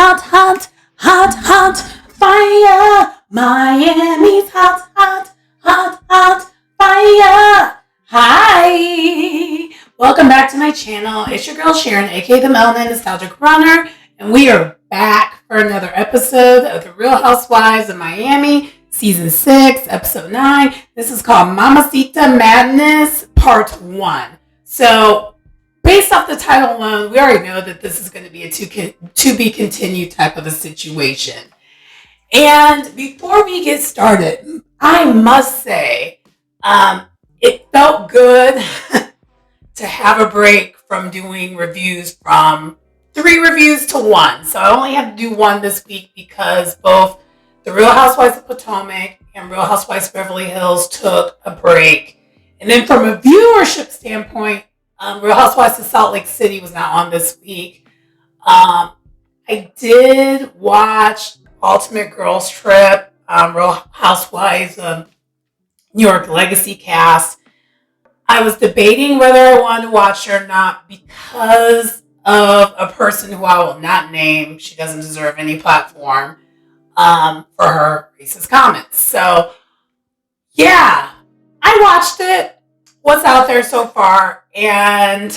hot, hot, hot, hot, fire. Miami's hot, hot, hot, hot, fire. Hi. Welcome back to my channel. It's your girl Sharon, aka the Melanin Nostalgic Runner, and we are back for another episode of The Real Housewives of Miami, Season 6, Episode 9. This is called Mamacita Madness, Part 1. So, based off the title alone, we already know that this is going to be a to be continued type of a situation. And before we get started, I must say, it felt good to have a break from doing reviews from 3 reviews to 1. So I only had to do 1 this week because both The Real Housewives of Potomac and Real Housewives of Beverly Hills took a break. And then from a viewership standpoint, Real Housewives of Salt Lake City was not on this week. I did watch Ultimate Girls Trip, Real Housewives of New York Legacy cast. I was debating whether I wanted to watch it or not because of a person who I will not name. She doesn't deserve any platform for her racist comments. So, yeah, I watched it. What's out there so far, and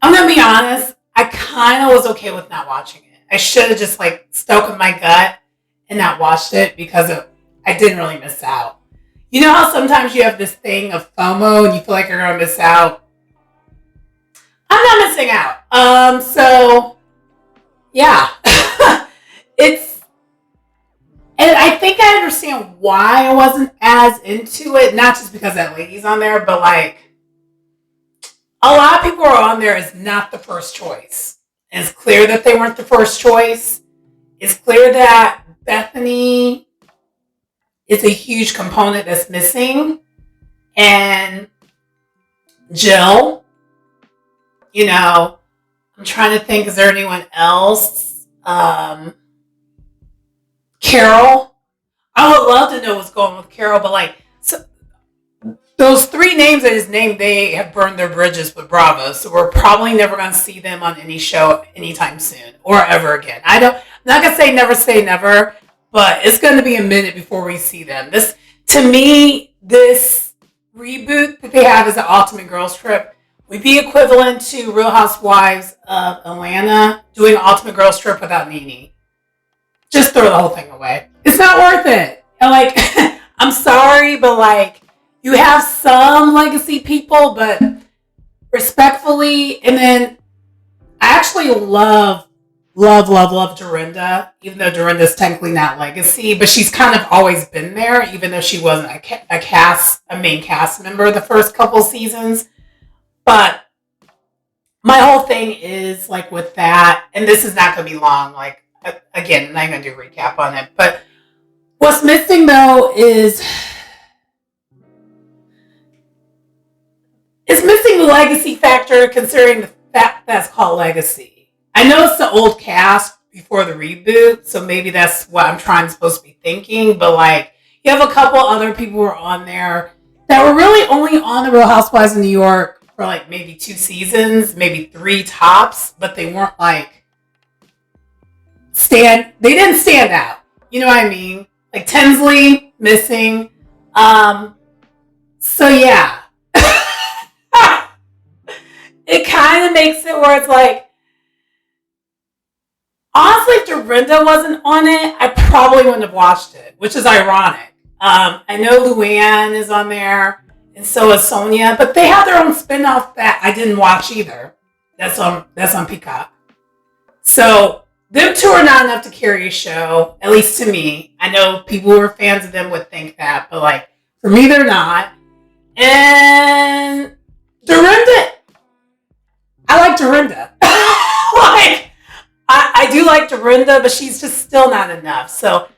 I'm gonna be honest, I kind of was okay with not watching it. I should have just stuck with my gut and not watched it because I didn't really miss out. You know how sometimes you have this thing of FOMO and you feel like you're gonna miss out? I'm not missing out. So yeah. And I think I understand why I wasn't as into it. Not just because that lady's on there, but a lot of people are on there as not the first choice. And it's clear that they weren't the first choice. It's clear that Bethany is a huge component that's missing. And Jill, I'm trying to think, is there anyone else? Carol. I would love to know what's going on with Carol, but those 3 names that is named, they have burned their bridges with Bravo, so we're probably never going to see them on any show anytime soon or ever again. I'm not going to say never, but it's going to be a minute before we see them. To me, this reboot that they have as an Ultimate Girls Trip would be equivalent to Real Housewives of Atlanta doing Ultimate Girls Trip without Nene. Just throw the whole thing away. It's not worth it. And I'm sorry, but you have some legacy people, but respectfully, and then I actually love Dorinda, even though Dorinda's technically not legacy, but she's kind of always been there, even though she wasn't a main cast member the first couple seasons. But my whole thing is with that, and this is not going to be long, again, I'm not going to do a recap on it, but what's missing though is it's missing the legacy factor, considering the fact that's called legacy. I know it's the old cast before the reboot, so maybe that's what I'm supposed to be thinking, but you have a couple other people who are on there that were really only on the Real Housewives of New York for maybe 2 seasons, maybe 3 tops, but they weren't they didn't stand out. You know what I mean? Tinsley missing. So yeah. It kind of makes it where it's honestly, if Dorinda wasn't on it, I probably wouldn't have watched it, which is ironic. I know Luann is on there, and so is Sonia, but they have their own spinoff that I didn't watch either. That's on Peacock. So them 2 are not enough to carry a show, at least to me. I know people who are fans of them would think that, but for me, they're not. And Dorinda, I like Dorinda. I do like Dorinda, but she's just still not enough. So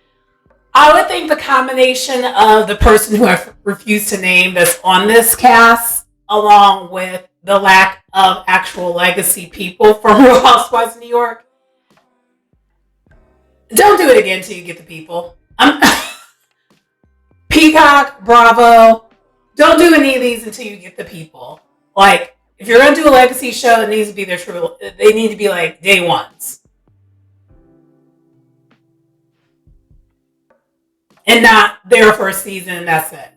I would think the combination of the person who I refuse to name that's on this cast, along with the lack of actual legacy people from Real Housewives of New York, don't do it again until you get the people. Peacock, Bravo, don't do any of these until you get the people. If you're going to do a legacy show, it needs to be they need to be like day ones. And not their first season and that's it.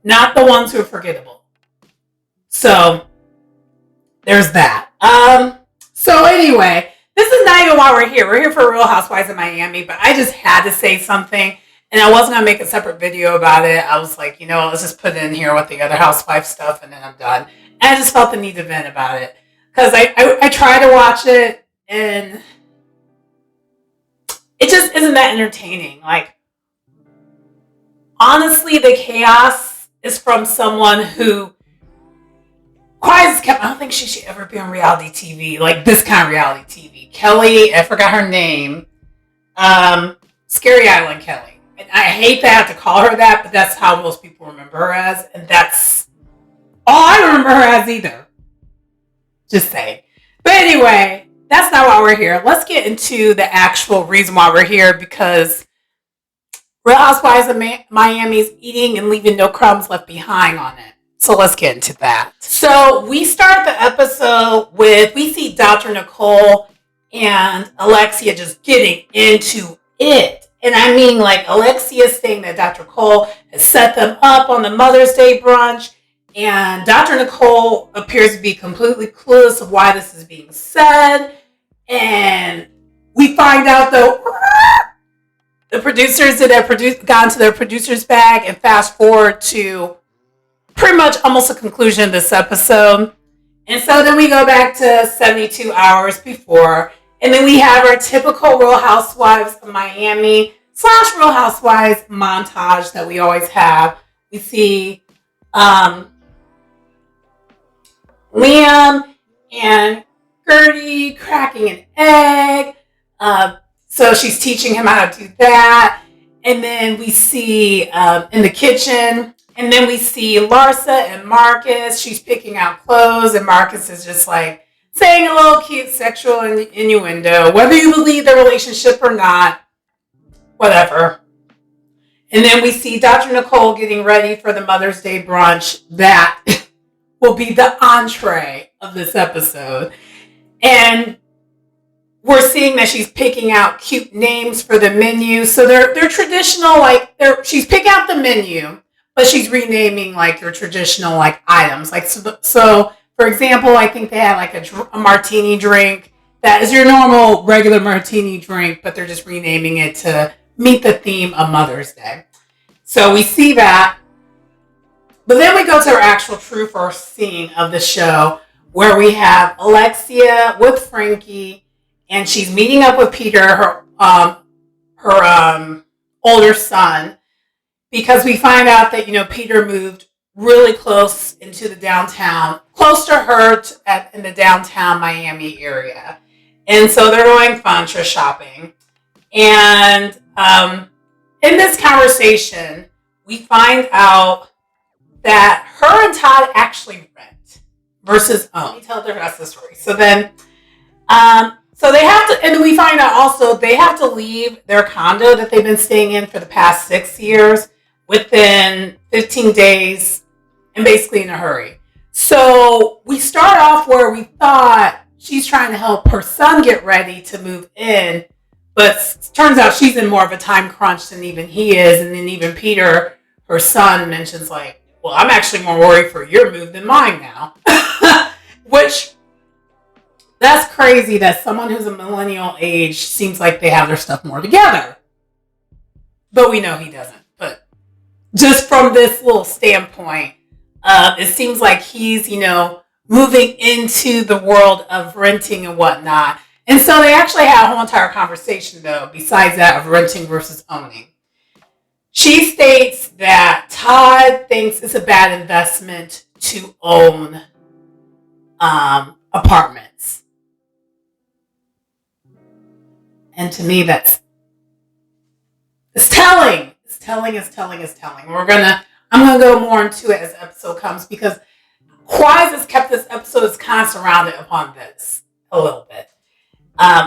Not the ones who are forgettable. So, there's that. So anyway, this is not even why we're here. We're here for Real Housewives of Miami, but I just had to say something. And I wasn't going to make a separate video about it. I was like, let's just put it in here with the other housewife stuff and then I'm done. And I just felt the need to vent about it. Because I tried to watch it and it just isn't that entertaining. Like, honestly, the chaos is from someone who I don't think she should ever be on reality TV, like this kind of reality TV. Kelly, I forgot her name. Scary Island Kelly. And I hate to have to call her that, but that's how most people remember her as. And that's all I remember her as either. Just saying. But anyway, that's not why we're here. Let's get into the actual reason why we're here, because Real Housewives of Miami is eating and leaving no crumbs left behind on it. So let's get into that. So we start the episode we see Dr. Nicole and Alexia just getting into it. And I mean, like, Alexia saying that Dr. Cole has set them up on the Mother's Day brunch. And Dr. Nicole appears to be completely clueless of why this is being said. And we find out, though, the producers got into their producer's bag and fast forward to pretty much almost a conclusion of this episode. And so then we go back to 72 hours before. And then we have our typical Real Housewives of Miami / Real Housewives montage that we always have. We see Liam and Gertie cracking an egg. So she's teaching him how to do that. And then we see in the kitchen. And then we see Larsa and Marcus. She's picking out clothes. And Marcus is just like saying a little cute sexual innuendo. Whether you believe the relationship or not. Whatever. And then we see Dr. Nicole getting ready for the Mother's Day brunch. That will be the entree of this episode. And we're seeing that she's picking out cute names for the menu. So they're traditional, she's picking out the menu, but she's renaming like their traditional like items. Like so for example, I think they had like a martini drink that is your normal regular martini drink, but they're just renaming it to meet the theme of Mother's Day. So we see that. But then we go to our actual true first scene of the show, where we have Alexia with Frankie. And she's meeting up with Peter, her older son, because we find out that, Peter moved really close into the downtown, close to her in the downtown Miami area. And so they're going furniture shopping. And in this conversation, we find out that her and Todd actually rent versus own. Let me tell the rest of the story. So then... So they have to, and we find out also they have to leave their condo that they've been staying in for the past 6 years within 15 days and basically in a hurry. So we start off where we thought she's trying to help her son get ready to move in, but turns out she's in more of a time crunch than even he is. And then even Peter, her son, mentions like, well, I'm actually more worried for your move than mine now. Which... that's crazy that someone who's a millennial age seems like they have their stuff more together. But we know he doesn't. But just from this little standpoint, it seems like he's, moving into the world of renting and whatnot. And so they actually had a whole entire conversation, though, besides that of renting versus owning. She states that Todd thinks it's a bad investment to own apartments. And to me, it's telling. It's telling. I'm gonna go more into it as the episode comes, because Quaz has kept this episode is kind of surrounded upon this a little bit.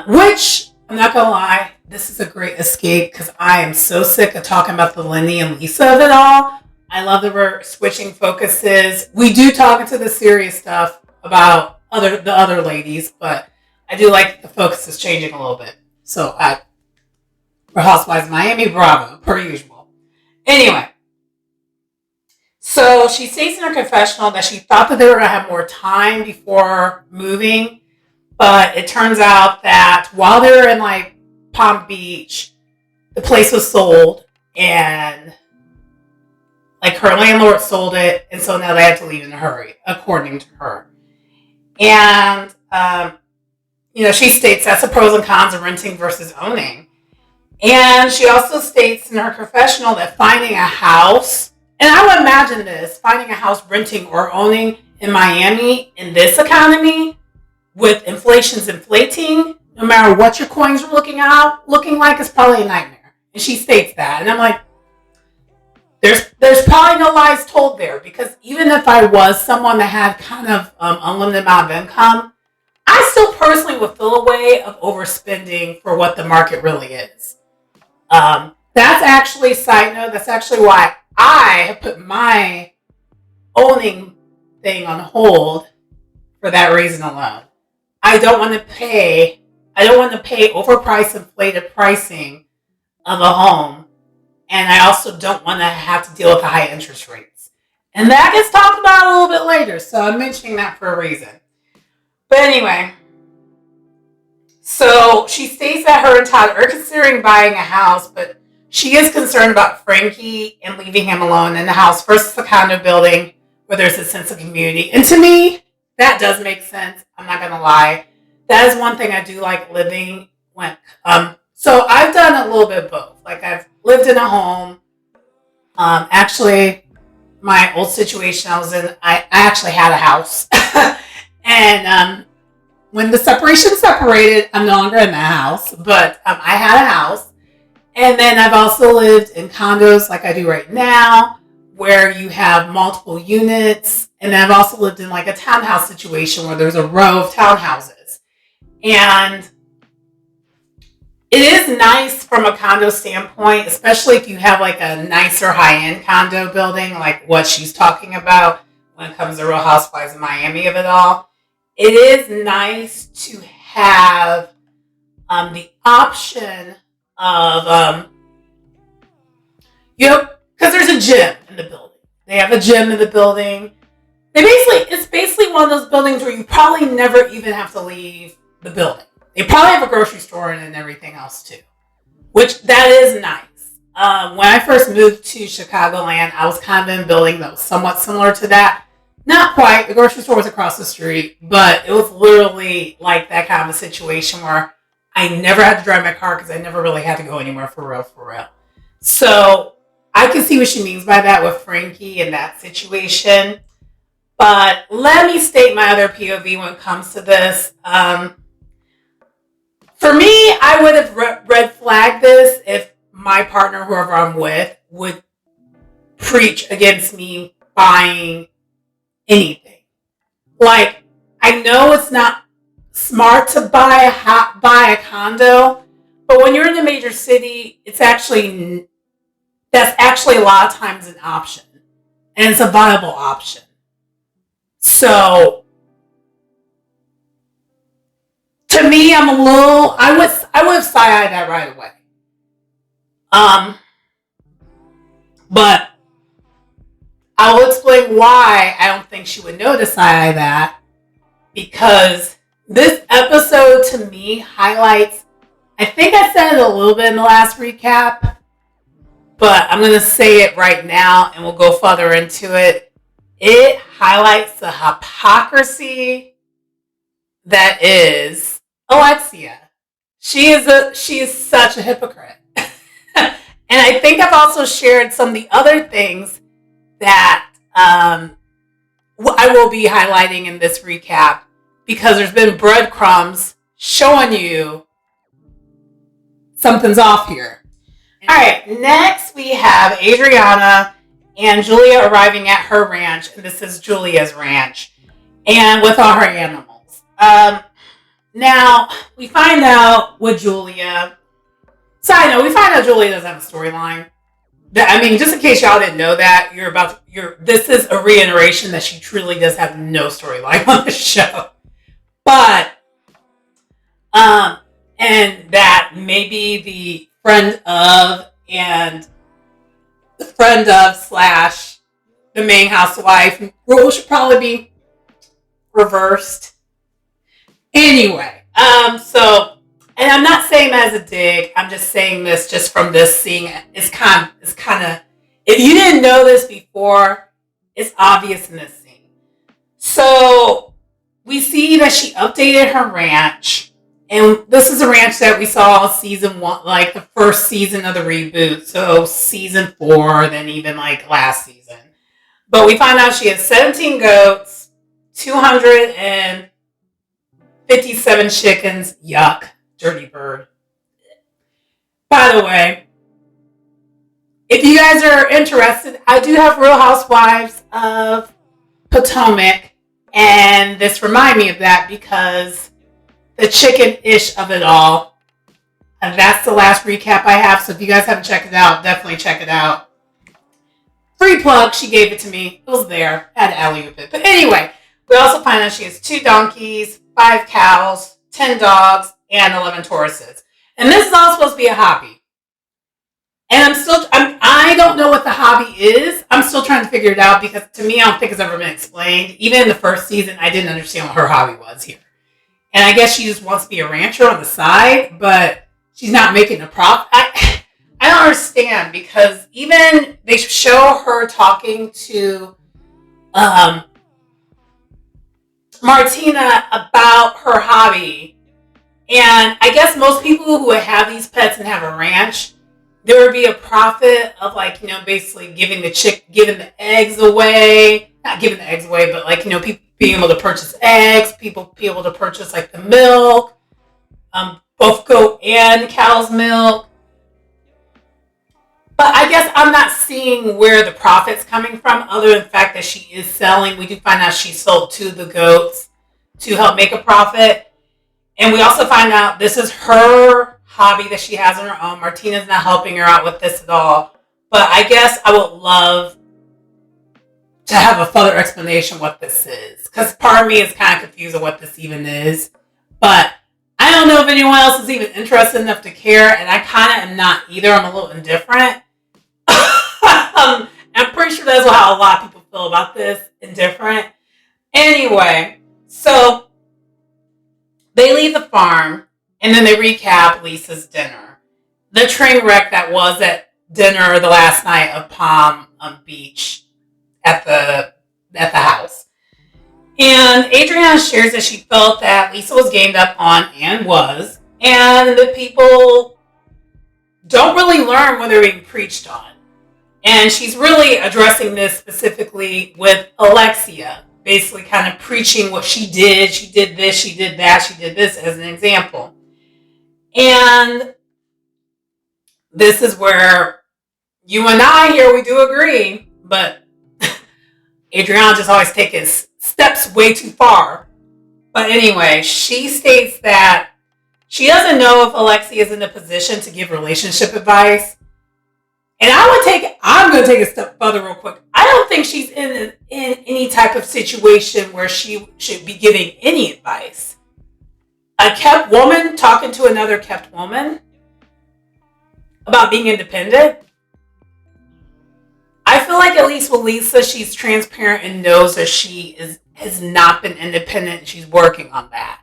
Which, I'm not gonna lie, this is a great escape because I am so sick of talking about the Lenny and Lisa of it all. I love that we're switching focuses. We do talk into the serious stuff about the other ladies, but I do like the focus is changing a little bit. So for Housewives of Miami, bravo, per usual. Anyway, so she states in her confessional that she thought that they were going to have more time before moving, but it turns out that while they were in like Palm Beach, the place was sold, and like her landlord sold it, and so now they had to leave in a hurry, according to her. And she states that's the pros and cons of renting versus owning. And she also states in her confessional that finding a house, and I would imagine this, finding a house renting or owning in Miami in this economy, with inflation's inflating, no matter what your coins are looking like, is probably a nightmare. And she states that. And I'm like, there's probably no lies told there, because even if I was someone that had kind of unlimited amount of income, I still personally would feel a way of overspending for what the market really is. That's actually, side note, that's actually why I have put my owning thing on hold for that reason alone. I don't want to pay overpriced, inflated pricing of a home. And I also don't want to have to deal with the high interest rates. And that gets talked about a little bit later. So I'm mentioning that for a reason. But anyway, so she states that her and Todd are considering buying a house, but she is concerned about Frankie and leaving him alone in the house versus a condo building where there's a sense of community. And to me, that does make sense. I'm not going to lie. That is one thing I do like living when... So I've done a little bit of both. Like I've lived in a home. Actually, my old situation I was in, I actually had a house. And when the separation separated, I'm no longer in that house. But I had a house. And then I've also lived in condos like I do right now, where you have multiple units. And then I've also lived in like a townhouse situation where there's a row of townhouses. And it is nice from a condo standpoint, especially if you have like a nicer high-end condo building, like what she's talking about when it comes to Real Housewives of Miami of it all. It is nice to have the option of, because there's a gym in the building. They have a gym in the building. It's basically one of those buildings where you probably never even have to leave the building. They probably have a grocery store and everything else too, which that is nice. When I first moved to Chicagoland, I was kind of in a building that was somewhat similar to that. Not quite. The grocery store was across the street, but it was literally like that kind of a situation where I never had to drive my car because I never really had to go anywhere for real. So I can see what she means by that with Frankie in that situation. But let me state my other POV when it comes to this. For me, I would have red flagged this if my partner, whoever I'm with, would preach against me buying anything. Like, I know it's not smart to buy a condo, but when you're in a major city, that's actually a lot of times an option, and it's a viable option. So, to me, I would have side-eyed that right away. But I will explain why I don't think she would know to side-eye that, because this episode to me highlights, I think I said it a little bit in the last recap, but I'm going to say it right now and we'll go further into it. It highlights the hypocrisy that is Alexia. She is such a hypocrite. And I think I've also shared some of the other things that I will be highlighting in this recap, because there's been breadcrumbs showing you something's off here. All right, next we have Adriana and Julia arriving at her ranch, and this is Julia's ranch, and with all her animals. Now, we find out with Julia, side note, we find out Julia doesn't have a storyline. I mean, just in case y'all didn't know that, this is a reiteration that she truly does have no storyline on the show. But, and that maybe the friend of slash the main housewife rule should probably be reversed. Anyway, and I'm not saying that as a dig. I'm just saying this just from this seeing it's kind of, if you didn't know this before, it's obvious in this scene. So we see that she updated her ranch, and this is a ranch that we saw season 1, like the first season of the reboot. So season 4, then even like last season. But we find out she has 17 goats, 257 chickens. Yuck. Dirty bird. By the way, if you guys are interested, I do have Real Housewives of Potomac. And this reminded me of that because the chicken-ish of it all. And that's the last recap I have. So if you guys haven't checked it out, definitely check it out. Free plug, she gave it to me. It was there. I had to alley-oop it. But anyway, we also find out she has 2 donkeys, 5 cows, 10 dogs, and 11 Tauruses. And this is all supposed to be a hobby. And I don't know what the hobby is. I'm still trying to figure it out because to me, I don't think it's ever been explained. Even in the first season, I didn't understand what her hobby was here. And I guess she just wants to be a rancher on the side, but she's not making a profit. I don't understand because even they show her talking to Martina about her hobby. And I guess most people who have these pets and have a ranch, there would be a profit of basically giving the eggs away. Not giving the eggs away, but people being able to purchase eggs, people be able to purchase the milk, both goat and cow's milk. But I guess I'm not seeing where the profit's coming from other than the fact that she is selling. We do find out she sold 2 of the goats to help make a profit. And we also find out this is her hobby that she has on her own. Martina's not helping her out with this at all. But I guess I would love to have a further explanation what this is. Because part of me is kind of confused on what this even is. But I don't know if anyone else is even interested enough to care. And I kind of am not either. I'm a little indifferent. I'm pretty sure that's how a lot of people feel about this. Indifferent. Anyway, so they leave the farm, and then they recap Lisa's dinner. The train wreck that was at dinner the last night of Palm Beach at the house. And Adriana shares that she felt that Lisa was gamed up on, and was, and the people don't really learn when they're being preached on. And she's really addressing this specifically with Alexia, basically kind of preaching what she did. She did this, she did that, she did this as an example. And this is where you and I here, we do agree, but Adriana just always takes steps way too far. But anyway, she states that she doesn't know if Alexia is in a position to give relationship advice. And I'm going to take a step further real quick. I don't think she's in any type of situation where she should be giving any advice. A kept woman talking to another kept woman about being independent. I feel like at least with Lisa, she's transparent and knows that she has not been independent and she's working on that.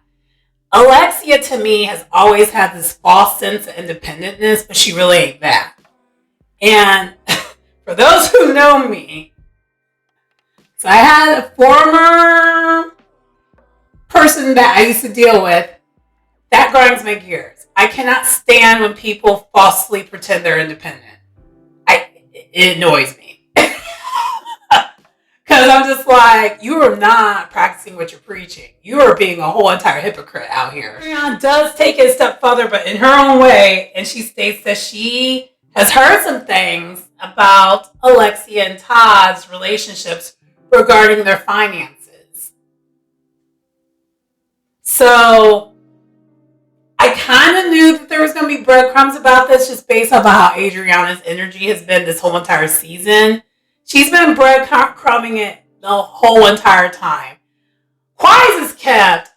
Alexia, to me, has always had this false sense of independentness, but she really ain't that. And for those who know me, so I had a former person that I used to deal with. That grinds my gears. I cannot stand when people falsely pretend they're independent. It annoys me. Because I'm just like, you are not practicing what you're preaching. You are being a whole entire hypocrite out here. Marianne does take it a step further, but in her own way, and she states that she has heard some things about Alexia and Todd's relationships regarding their finances. So I kind of knew that there was going to be breadcrumbs about this just based off of how Adriana's energy has been this whole entire season. She's been breadcrumbing it the whole entire time. Quiet as kept,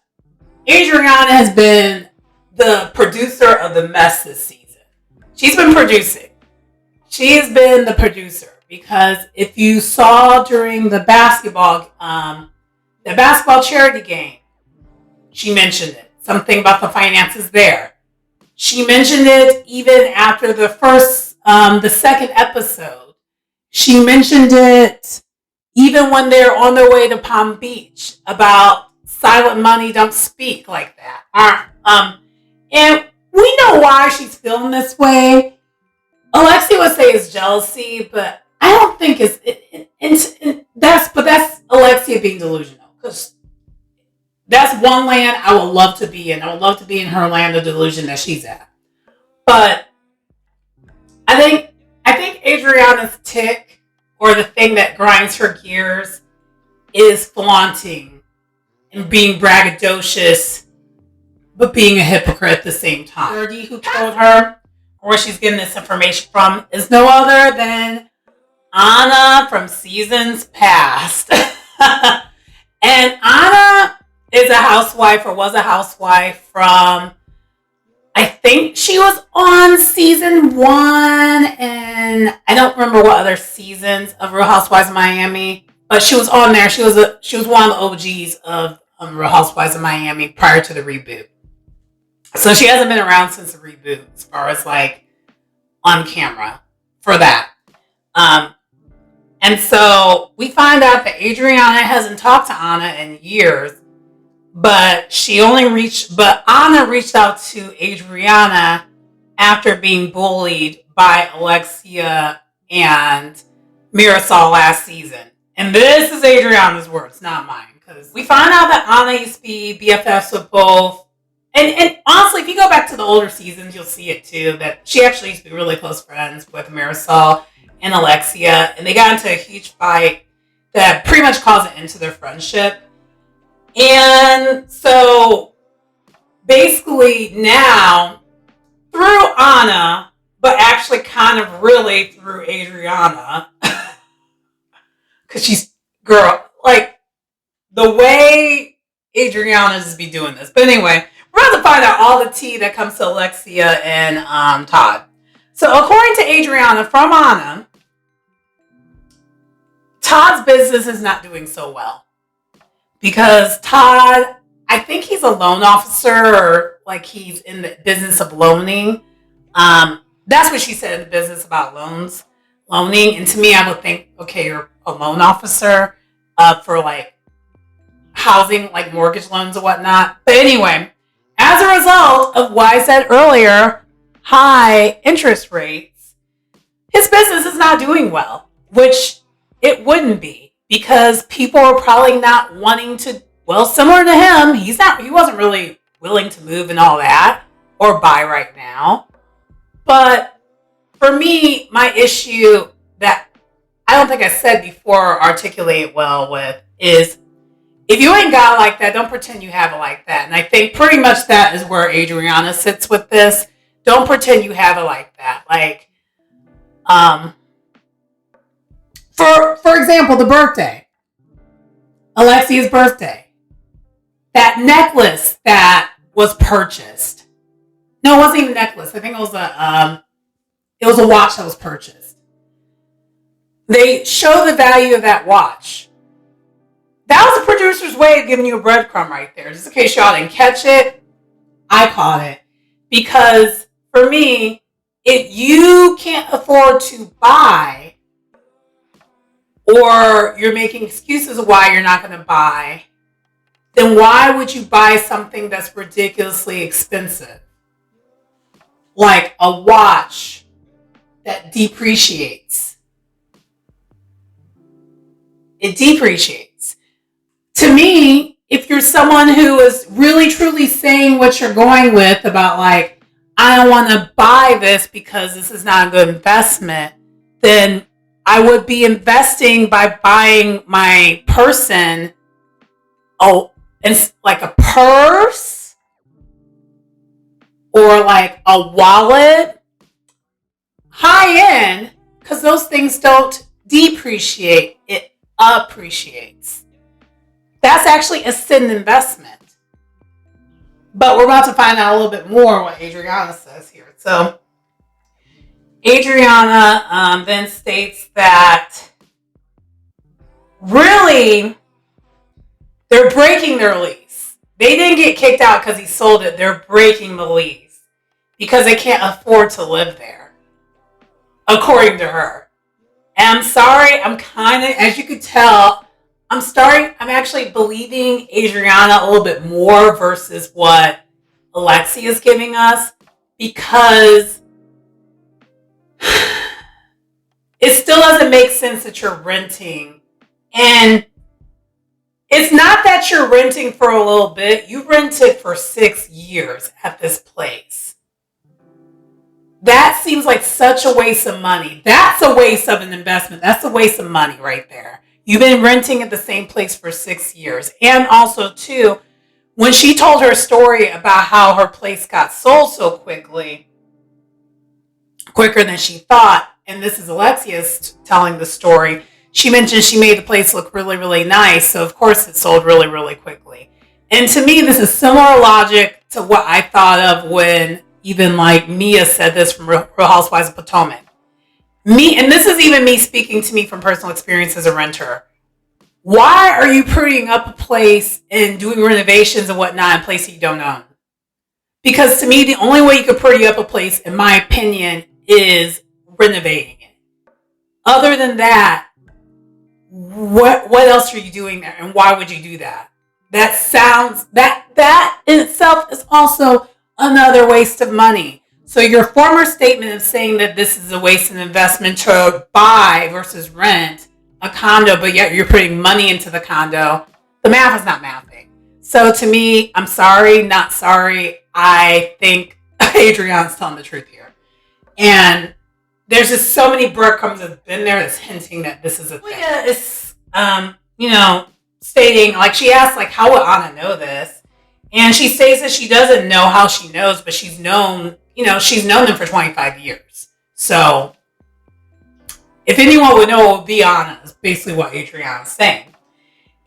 Adriana has been the producer of the mess this season. She's been producing. She has been the producer because if you saw during the basketball charity game, she mentioned it. Something about the finances there. She mentioned it even after the second episode. She mentioned it even when they're on their way to Palm Beach about silent money don't speak like that. And we know why she's feeling this way. Alexia would say it's jealousy, but I don't think that's Alexia being delusional because that's one land I would love to be in. I would love to be in her land of delusion that she's at. But I think Adriana's tick or the thing that grinds her gears is flaunting and being braggadocious, but being a hypocrite at the same time. Birdie, who told her where she's getting this information from, is no other than Anna from seasons past. And Anna is a housewife or was a housewife from, I think she was on season 1, and I don't remember what other seasons of Real Housewives of Miami, but she was on there. She was one of the OGs of Real Housewives of Miami prior to the reboot. So she hasn't been around since the reboot as far as like on camera for that. And so we find out that Adriana hasn't talked to Anna in years, but Anna reached out to Adriana after being bullied by Alexia and Marisol last season. And this is Adriana's words, not mine. Because we find out that Anna used to be BFFs with both. And honestly, if you go back to the older seasons, you'll see it too, that she actually used to be really close friends with Marisol and Alexia. And they got into a huge fight that pretty much caused an end to their friendship. And so basically now, through Anna, but actually kind of really through Adriana, because she's, like, the way Adriana just be doing this. But anyway, we're about to find out all the tea that comes to Alexia and Todd. So according to Adriana from Anna, Todd's business is not doing so well. Because Todd, I think he's a loan officer or like he's in the business of loaning. That's what she said in the business about loaning. And to me, I would think, okay, you're a loan officer for like housing, like mortgage loans and whatnot. But anyway, as a result of what I said earlier, high interest rates, his business is not doing well, which it wouldn't be because people are probably not wanting to, well, similar to him, he wasn't really willing to move and all that or buy right now. But for me, my issue that I don't think I said before or articulate well with is if you ain't got it like that, don't pretend you have it like that. And I think pretty much that is where Adriana sits with this. Don't pretend you have it like that. Like, for example, the birthday. Alexia's birthday. That necklace that was purchased. No, it wasn't even a necklace. I think it was a watch that was purchased. They show the value of that watch. That was the producer's way of giving you a breadcrumb right there. Just in case y'all didn't catch it, I caught it. Because for me, if you can't afford to buy, or you're making excuses of why you're not going to buy, then why would you buy something that's ridiculously expensive? Like a watch that depreciates. It depreciates. To me, if you're someone who is really truly saying what you're going with about like, I don't want to buy this because this is not a good investment, then I would be investing by buying my person like a purse or like a wallet, high end, because those things don't depreciate, it appreciates. That's actually a sin investment. But we're about to find out a little bit more what Adriana says here. So Adriana then states that really they're breaking their lease. They didn't get kicked out because he sold it. They're breaking the lease because they can't afford to live there, according to her. And I'm sorry, I'm kind of, as you could tell, I'm actually believing Adriana a little bit more versus what Alexia is giving us, because it still doesn't make sense that you're renting. And it's not that you're renting for a little bit. You rented for 6 years at this place. That seems like such a waste of money. That's a waste of an investment. That's a waste of money right there. You've been renting at the same place for 6 years. And also, too, when she told her story about how her place got sold so quickly, quicker than she thought, and this is Alexia's telling the story, she mentioned she made the place look really, really nice. So, of course, it sold really, really quickly. And to me, this is similar logic to what I thought of when even like Mia said this from Real Housewives of Potomac. And this is even me speaking to me from personal experience as a renter. Why are you prettying up a place and doing renovations and whatnot in a place that you don't own? Because to me, the only way you could pretty up a place, in my opinion, is renovating it. Other than that, what else are you doing there, and why would you do that? That in itself is also another waste of money. So your former statement of saying that this is a waste of investment to buy versus rent a condo, but yet you're putting money into the condo, the math is not mathing. So to me, I'm sorry, not sorry. I think Adriana's telling the truth here. And there's just so many breadcrumbs that's been there that's hinting that this is a thing. Leah is, stating, like, she asked, like, how would Anna know this? And she states that she doesn't know how she knows, but she's known them for 25 years. So if anyone would know, it would be Anna, is basically what Adriana's saying.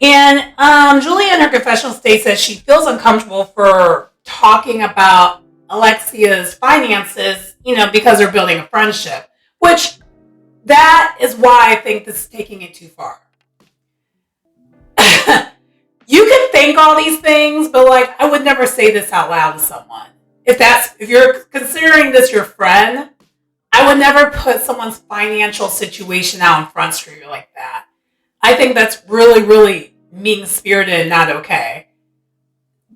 And Julia in her confessional states that she feels uncomfortable for talking about Alexia's finances, because they're building a friendship, which that is why I think this is taking it too far. You can think all these things, but like, I would never say this out loud to someone. If you're considering this your friend, I would never put someone's financial situation out on Front Street like that. I think that's really, really mean-spirited and not okay.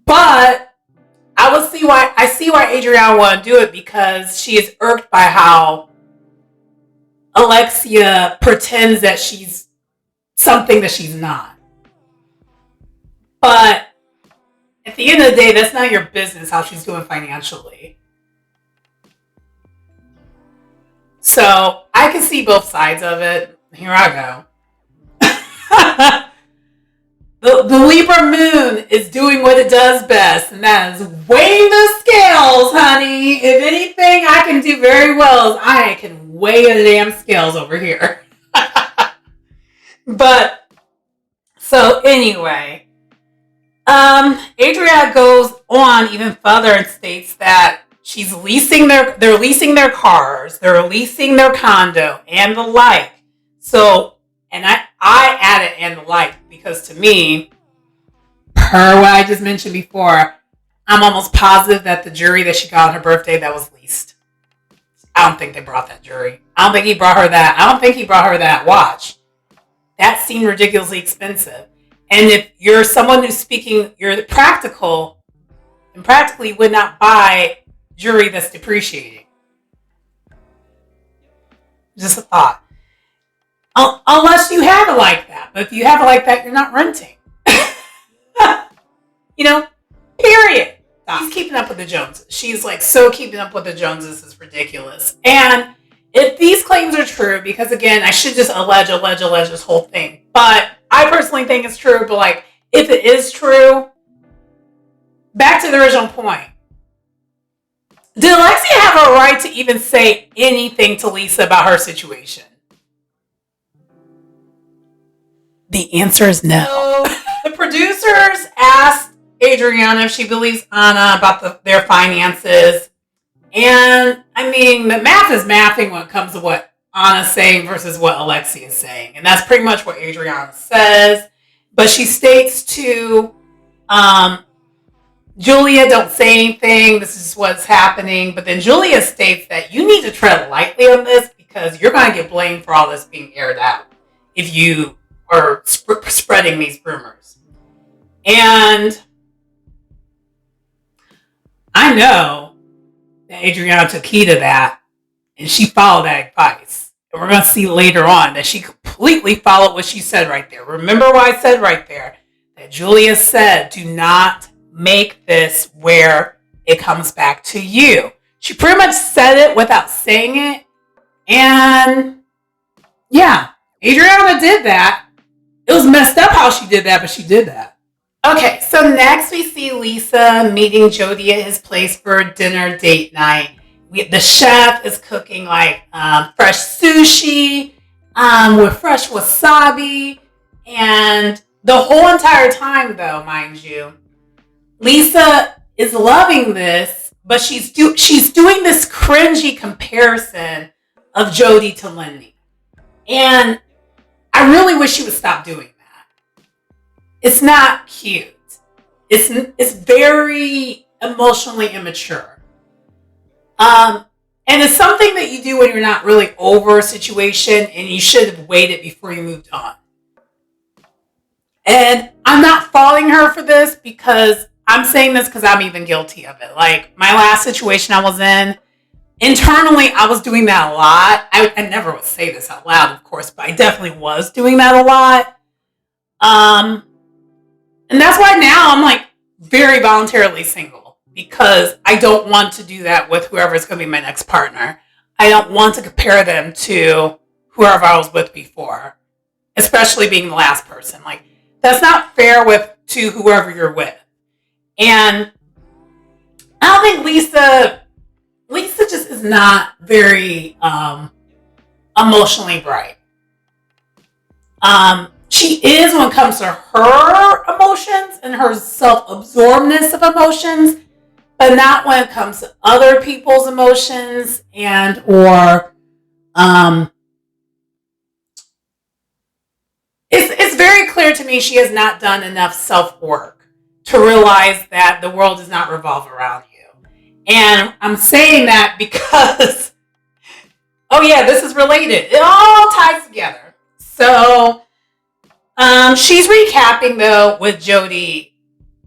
But I see why Adriana would do it, because she is irked by how Alexia pretends that she's something that she's not. But at the end of the day, that's not your business how she's doing financially. So I can see both sides of it. Here I go. The Libra moon is doing what it does best, and that is weighing the scales, honey. If anything I can do very well is I can weigh the damn scales over here. But, so anyway, Adriana goes on even further and states that they're leasing their cars, they're leasing their condo, and the like. So, and I added and the like, because to me, per what I just mentioned before, I'm almost positive that the jewelry that she got on her birthday, that was leased. I don't think they brought that jewelry. I don't think he brought her that. I don't think he brought her that watch. That seemed ridiculously expensive. And if you're someone you're practical, and practically would not buy jewelry that's depreciating. Just a thought. Unless you have it like that. But if you have it like that, you're not renting. Period. She's keeping up with the Joneses. She's like so keeping up with the Joneses is ridiculous. And if these claims are true, because again, I should just allege this whole thing. But I personally think it's true. But like, if it is true, back to the original point. Did Alexia have a right to even say anything to Lisa about her situation? The answer is no. The producers asked Adriana if she believes Anna about their finances. And I mean, the math is mathing when it comes to what Anna's saying versus what Alexia is saying. And that's pretty much what Adriana says. But she states to Julia, don't say anything. This is what's happening. But then Julia states that you need to tread lightly on this because you're going to get blamed for all this being aired out if you are spreading these rumors. And I know that Adriana took heed of that and she followed that advice. And we're going to see later on that she completely followed what she said right there. Remember what I said right there? That Julia said, do not make this where it comes back to you. She pretty much said it without saying it. And yeah, Adriana did that. It was messed up how she did that, but she did that. Okay, so next we see Lisa meeting Jody at his place for a dinner date night. The chef is cooking like fresh sushi with fresh wasabi. And the whole entire time, though, mind you, Lisa is loving this, but she's doing this cringy comparison of Jody to Lindy. And I really wish she would stop doing that. It's not cute. It's very emotionally immature. And it's something that you do when you're not really over a situation and you should have waited before you moved on. And I'm not faulting her for this because I'm saying this because I'm even guilty of it. Like my last situation I was in, internally I was doing that a lot. I never would say this out loud, of course, but I definitely was doing that a lot. And that's why now I'm like very voluntarily single because I don't want to do that with whoever's going to be my next partner. I don't want to compare them to whoever I was with before, especially being the last person. Like that's not fair to whoever you're with. And I don't think Lisa just is not very emotionally bright. She is when it comes to her emotions and her self-absorbedness of emotions, but not when it comes to other people's emotions and or it's very clear to me she has not done enough self-work to realize that the world does not revolve around you. And I'm saying that because, oh yeah, this is related. It all ties together. So she's recapping though with Jody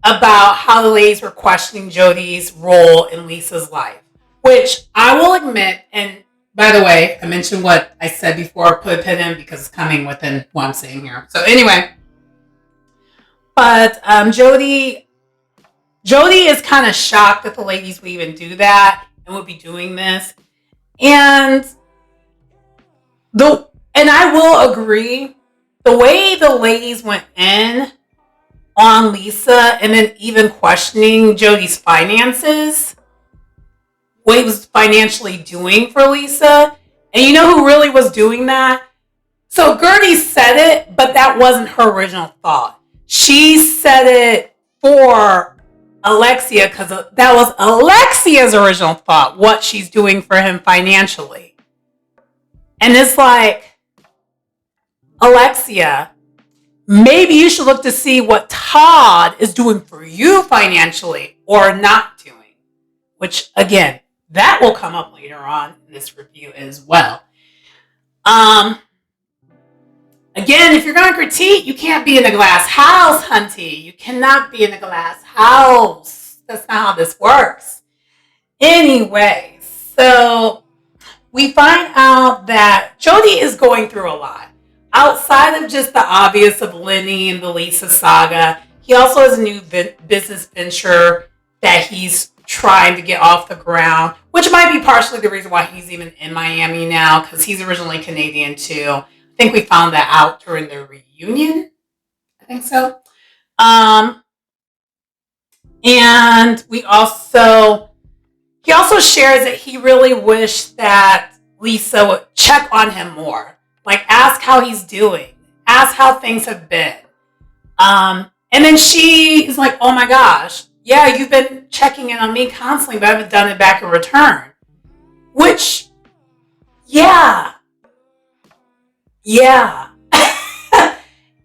about how the ladies were questioning Jody's role in Lisa's life, which I will admit, and by the way, I mentioned what I said before, put a pin in because it's coming within what I'm saying here. So anyway, but Jody is kind of shocked that the ladies would even do that and would be doing this. And I will agree, the way the ladies went in on Lisa and then even questioning Jody's finances, what he was financially doing for Lisa. And you know who really was doing that? So Gertie said it, but that wasn't her original thought. She said it for Alexia because that was Alexia's original thought, what she's doing for him financially. And it's like, Alexia, maybe you should look to see what Todd is doing for you financially or not doing. Which, again, that will come up later on in this review as well. Again, if you're going to critique, you can't be in a glass house, hunty. You cannot be in a glass house. That's not how this works. Anyway, so we find out that Jody is going through a lot. Outside of just the obvious of Lenny and the Lisa saga, he also has a new business venture that he's trying to get off the ground, which might be partially the reason why he's even in Miami now, because he's originally Canadian too. I think we found that out during the reunion. I think so. And we also He also shares that he really wished that Lisa would check on him more. Like, ask how he's doing. Ask how things have been. And then she is like, oh my gosh, yeah, you've been checking in on me constantly, but I haven't done it back in return. Which, yeah.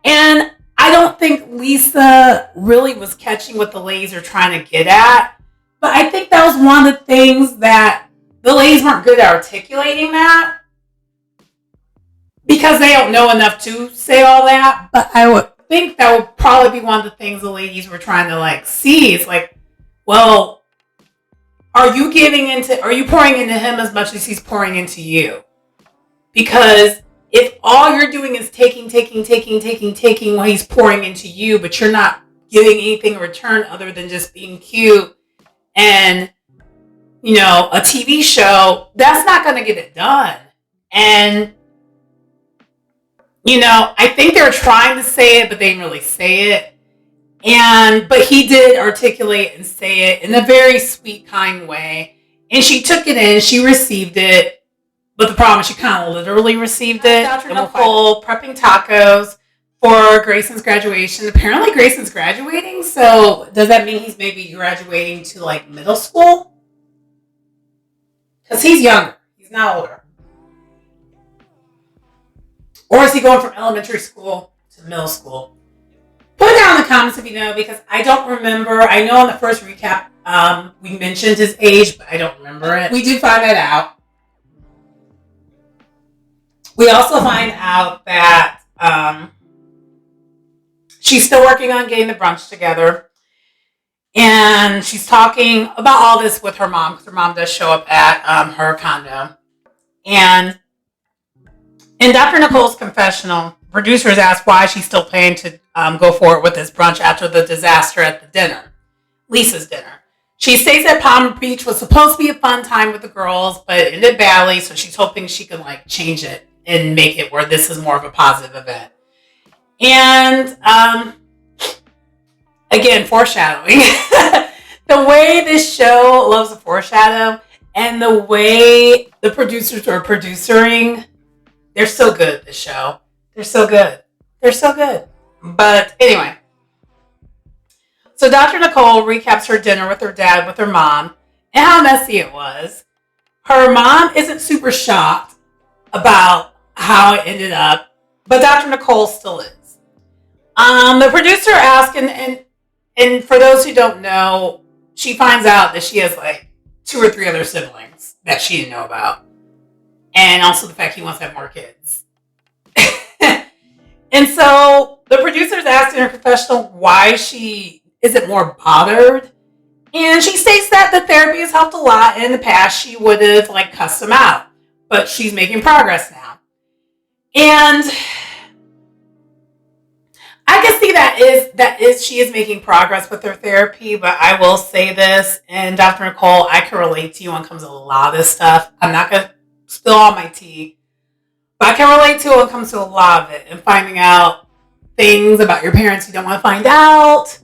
And I don't think Lisa really was catching what the ladies are trying to get at. But I think that was one of the things that the ladies weren't good at articulating that. Because they don't know enough to say all that. But I would think that would probably be one of the things the ladies were trying to like see. It's like, well, are you pouring into him as much as he's pouring into you? Because if all you're doing is taking while he's pouring into you, but you're not giving anything in return other than just being cute and, a TV show, that's not going to get it done. And, I think they're trying to say it, but they didn't really say it. But he did articulate and say it in a very sweet, kind way. And she took it in, she received it. But the problem is she kind of literally received it. Dr. Nicole prepping tacos for Grayson's graduation. Apparently Grayson's graduating, so does that mean he's maybe graduating to like middle school? Because he's younger. He's not older. Or is he going from elementary school to middle school? Put it down in the comments if you know, because I don't remember. I know in the first recap we mentioned his age, but I don't remember it. We do find that out. We also find out that she's still working on getting the brunch together. And she's talking about all this with her mom, because her mom does show up at her condo. And in Dr. Nicole's confessional, producers ask why she's still planning to go forward with this brunch after the disaster at the dinner, Lisa's dinner. She states that Palm Beach was supposed to be a fun time with the girls, but it ended badly, so she's hoping she can like change it and make it where this is more of a positive event. And again, foreshadowing. The way this show loves to foreshadow and the way the producers are producing, they're so good, this show. They're so good. But anyway. So Dr. Nicole recaps her dinner with her dad, with her mom, and how messy it was. Her mom isn't super shocked about how it ended up, but Dr. Nicole still is. The producer asked, and for those who don't know, she finds out that she has like 2 or 3 other siblings that she didn't know about. And also the fact he wants to have more kids. And so the producers asked in her confessional why she isn't more bothered. And she states that the therapy has helped a lot. And in the past, she would have like cussed him out. But she's making progress now. And I can see she is making progress with her therapy, but I will say this, and Dr. Nicole, I can relate to you when it comes to a lot of this stuff. I'm not going to spill all my tea, but I can relate to it when it comes to a lot of it, and finding out things about your parents you don't want to find out.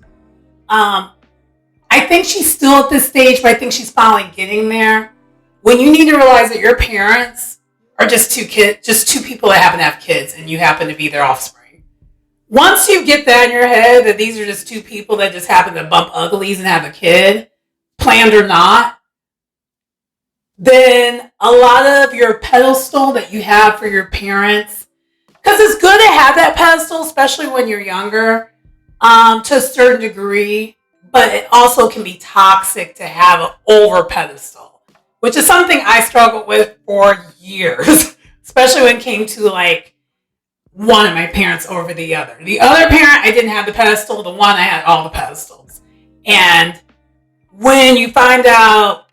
I think she's still at this stage, but I think she's finally getting there. When you need to realize that your parents are just two people that happen to have kids, and you happen to be their offspring. Once you get that in your head, that these are just 2 people that just happen to bump uglies and have a kid, planned or not, then a lot of your pedestal that you have for your parents, because it's good to have that pedestal, especially when you're younger, to a certain degree, but it also can be toxic to have an over pedestal, which is something I struggled with for years, especially when it came to like one of my parents over the other. The other parent, I didn't have the pedestal. The one, I had all the pedestals. And when you find out,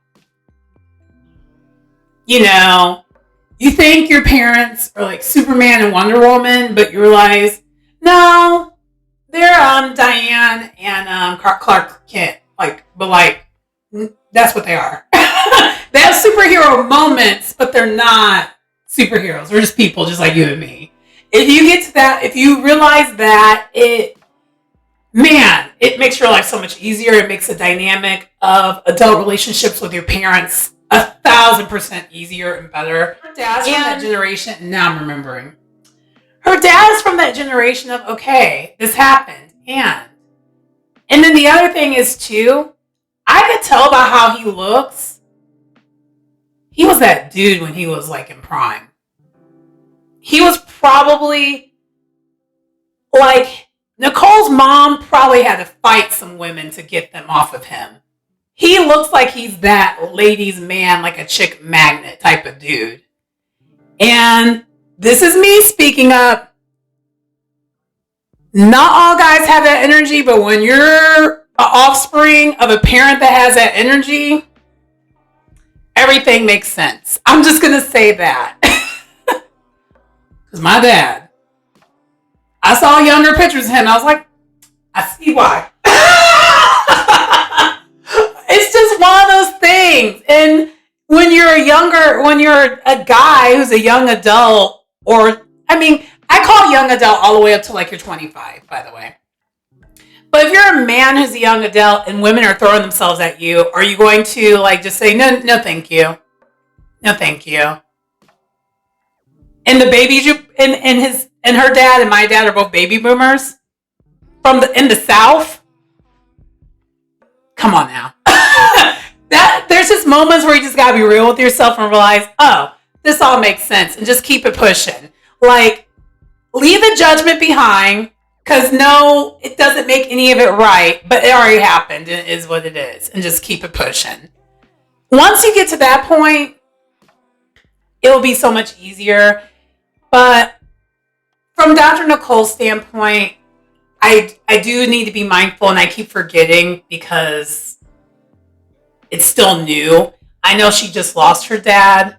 you think your parents are like Superman and Wonder Woman, but you realize, no, they're Diane and Clark Kent. That's what they are. They have superhero moments, but they're not superheroes. They're just people just like you and me. If you get to that, if you realize that, it man, it makes your life so much easier. It makes the dynamic of adult relationships with your parents 1,000% easier and better. Her dad's from that generation. Now I'm remembering. Her dad's from that generation of, okay, this happened. And then the other thing is, too, I could tell by how he looks. He was that dude when he was like in prime. He was probably like, Nicole's mom probably had to fight some women to get them off of him. He looks like he's that ladies' man, like a chick magnet type of dude. And this is me speaking up. Not all guys have that energy, but when you're an offspring of a parent that has that energy, everything makes sense. I'm just going to say that. Because my dad, I saw younger pictures of him. I was like, I see why. It's just one of those things. And when you're a guy who's a young adult, I call young adult all the way up to like you're 25, by the way. But if you're a man who's a young adult and women are throwing themselves at you, are you going to like just say, no, thank you. No, thank you. And the babies and her dad and my dad are both baby boomers in the South. Come on now. There's just moments where you just gotta be real with yourself and realize, oh, this all makes sense, and just keep it pushing. Like, leave the judgment behind, because no, it doesn't make any of it right, but it already happened. It is what it is, and just keep it pushing. Once you get to that point, it'll be so much easier. But from Dr. Nicole's standpoint, I do need to be mindful, and I keep forgetting because it's still new. I know she just lost her dad.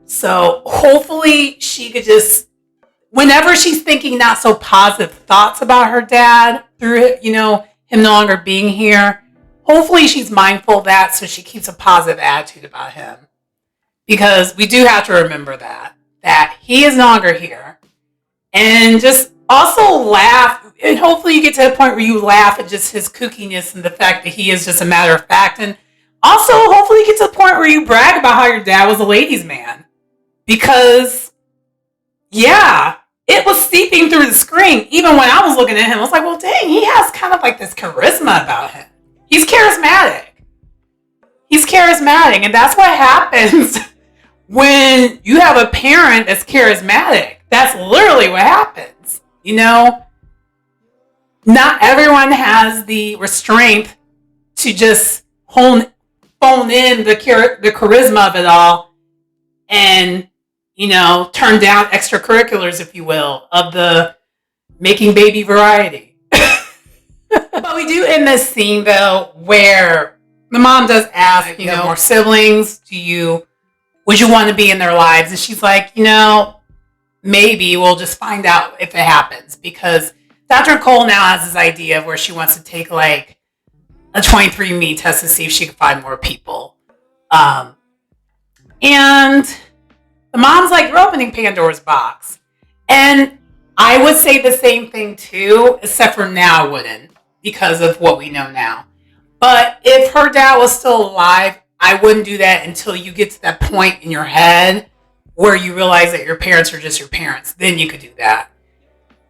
So hopefully she could just, whenever she's thinking not so positive thoughts about her dad through, him no longer being here, hopefully she's mindful of that so she keeps a positive attitude about him. Because we do have to remember that he is no longer here. And just also laugh, and hopefully you get to the point where you laugh at just his kookiness and the fact that he is just a matter of fact. And also, hopefully you get to the point where you brag about how your dad was a ladies' man. Because, yeah, it was seeping through the screen. Even when I was looking at him, I was like, well, dang, he has kind of like this charisma about him. He's charismatic. And that's what happens when you have a parent that's charismatic. That's literally what happens. Not everyone has the restraint to just phone in the charisma of it all and, turn down extracurriculars, if you will, of the making baby variety. But we do end this scene, though, where the mom does ask, more siblings? Would you want to be in their lives? And she's like, maybe we'll just find out if it happens. Because Dr. Cole now has this idea of where she wants to take like a 23andMe test to see if she can find more people. And the mom's like, you're opening Pandora's box. And I would say the same thing too, except for now I wouldn't, because of what we know now. But if her dad was still alive, I wouldn't do that until you get to that point in your head where you realize that your parents are just your parents. Then you could do that.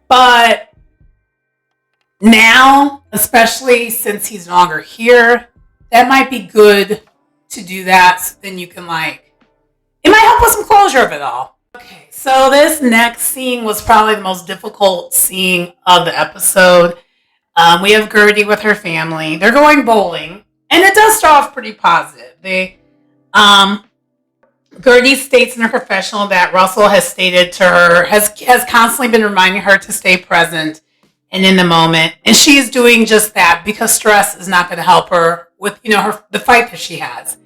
But now, especially since he's no longer here, that might be good to do that. So then you can it might help with some closure of it all. Okay, so this next scene was probably the most difficult scene of the episode. We have Gertie with her family. They're going bowling, and it does start off pretty positive. Gertie states in her confessional that Russell has stated to her, has constantly been reminding her to stay present and in the moment. And she is doing just that because stress is not going to help her with, the fight that she has.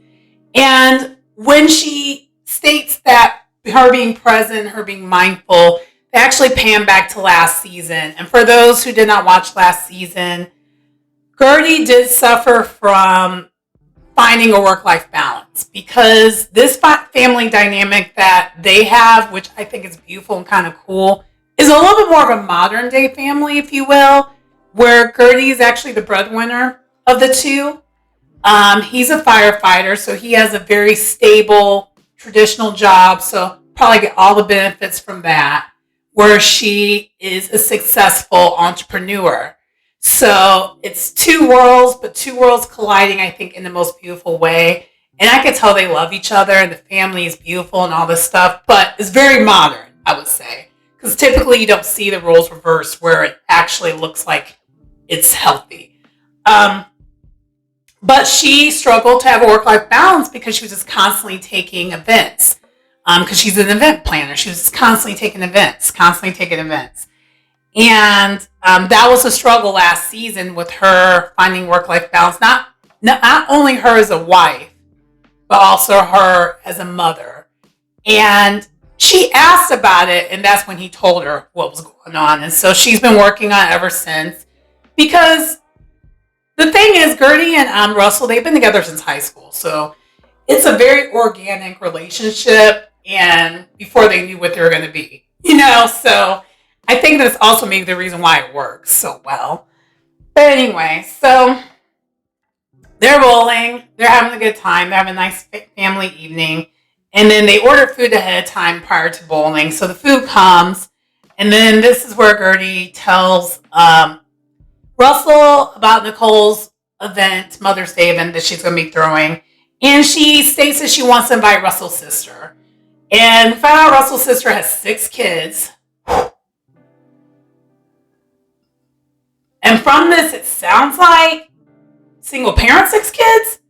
And when she states that her being present, her being mindful, they actually pan back to last season. And for those who did not watch last season, Gertie did suffer from finding a work-life balance because this family dynamic that they have, which I think is beautiful and kind of cool, is a little bit more of a modern day family, if you will, where Gertie is actually the breadwinner of the two. He's a firefighter, so he has a very stable, traditional job, so probably get all the benefits from that, where she is a successful entrepreneur. So it's two worlds, but two worlds colliding, I think, in the most beautiful way. And I could tell they love each other and the family is beautiful and all this stuff, but it's very modern, I would say. Because typically you don't see the roles reversed where it actually looks like it's healthy. But she struggled to have a work-life balance because she was just constantly taking events. Because she's an event planner. She was just constantly taking events. And that was a struggle last season with her finding work-life balance. Not only her as a wife, but also her as a mother. And she asked about it, and that's when he told her what was going on. And so she's been working on it ever since. Because the thing is, Gertie and Russell, they've been together since high school. So it's a very organic relationship, and before they knew what they were going to be. So I think that's also maybe the reason why it works so well. But anyway, so they're rolling. They're having a good time. They're having a nice family evening. And then they order food ahead of time prior to bowling. So the food comes. And then this is where Gertie tells Russell about Nicole's event, Mother's Day event that she's going to be throwing. And she states that she wants to invite Russell's sister. And we found out Russell's sister has 6 kids. And from this, it sounds like single parent 6 kids?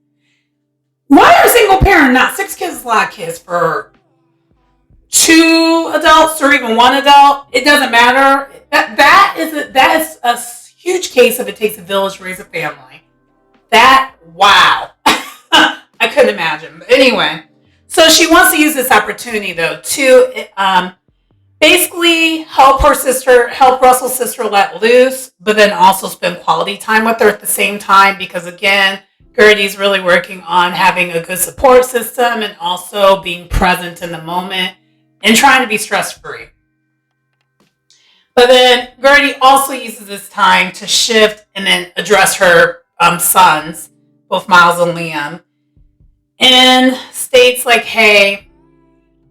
Why are single parent not 6 kids? Is a lot of kids for 2 adults or even 1 adult. It doesn't matter. That is a huge case of it takes a village to raise a family. Wow. I couldn't imagine. But anyway, so she wants to use this opportunity though to basically help Russell's sister let loose, but then also spend quality time with her at the same time, because again, Gertie's really working on having a good support system and also being present in the moment and trying to be stress-free. But then Gertie also uses this time to shift and then address her sons, both Miles and Liam, and states like, hey,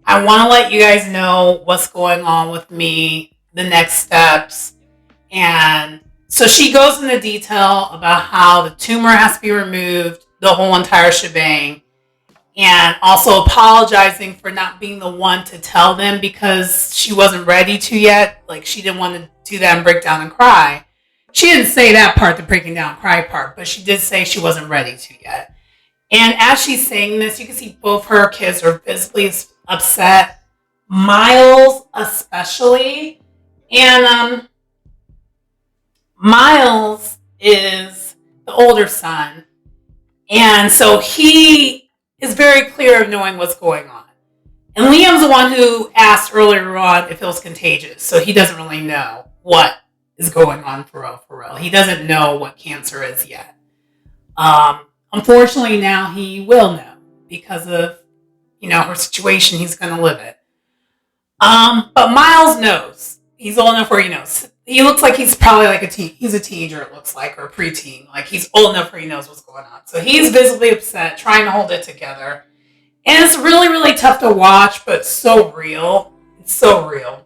I want to let you guys know what's going on with me, the next steps. And so she goes into detail about how the tumor has to be removed, the whole entire shebang, and also apologizing for not being the one to tell them because she wasn't ready to yet. Like, she didn't want to do that and break down and cry. She didn't say that part, the breaking down and cry part, but she did say she wasn't ready to yet. And as she's saying this, you can see both her kids are visibly upset. Miles especially. And Miles is the older son. And so he is very clear of knowing what's going on. And Liam's the one who asked earlier on if it was contagious. So he doesn't really know what is going on for real. He doesn't know what cancer is yet. Unfortunately, now he will know because of, her situation. He's going to live it. But Miles knows. He's old enough where he knows. He looks like he's probably like he's a teenager, it looks like, or a preteen. Like, he's old enough where he knows what's going on. So he's visibly upset, trying to hold it together. And it's really, really tough to watch, but so real. It's so real.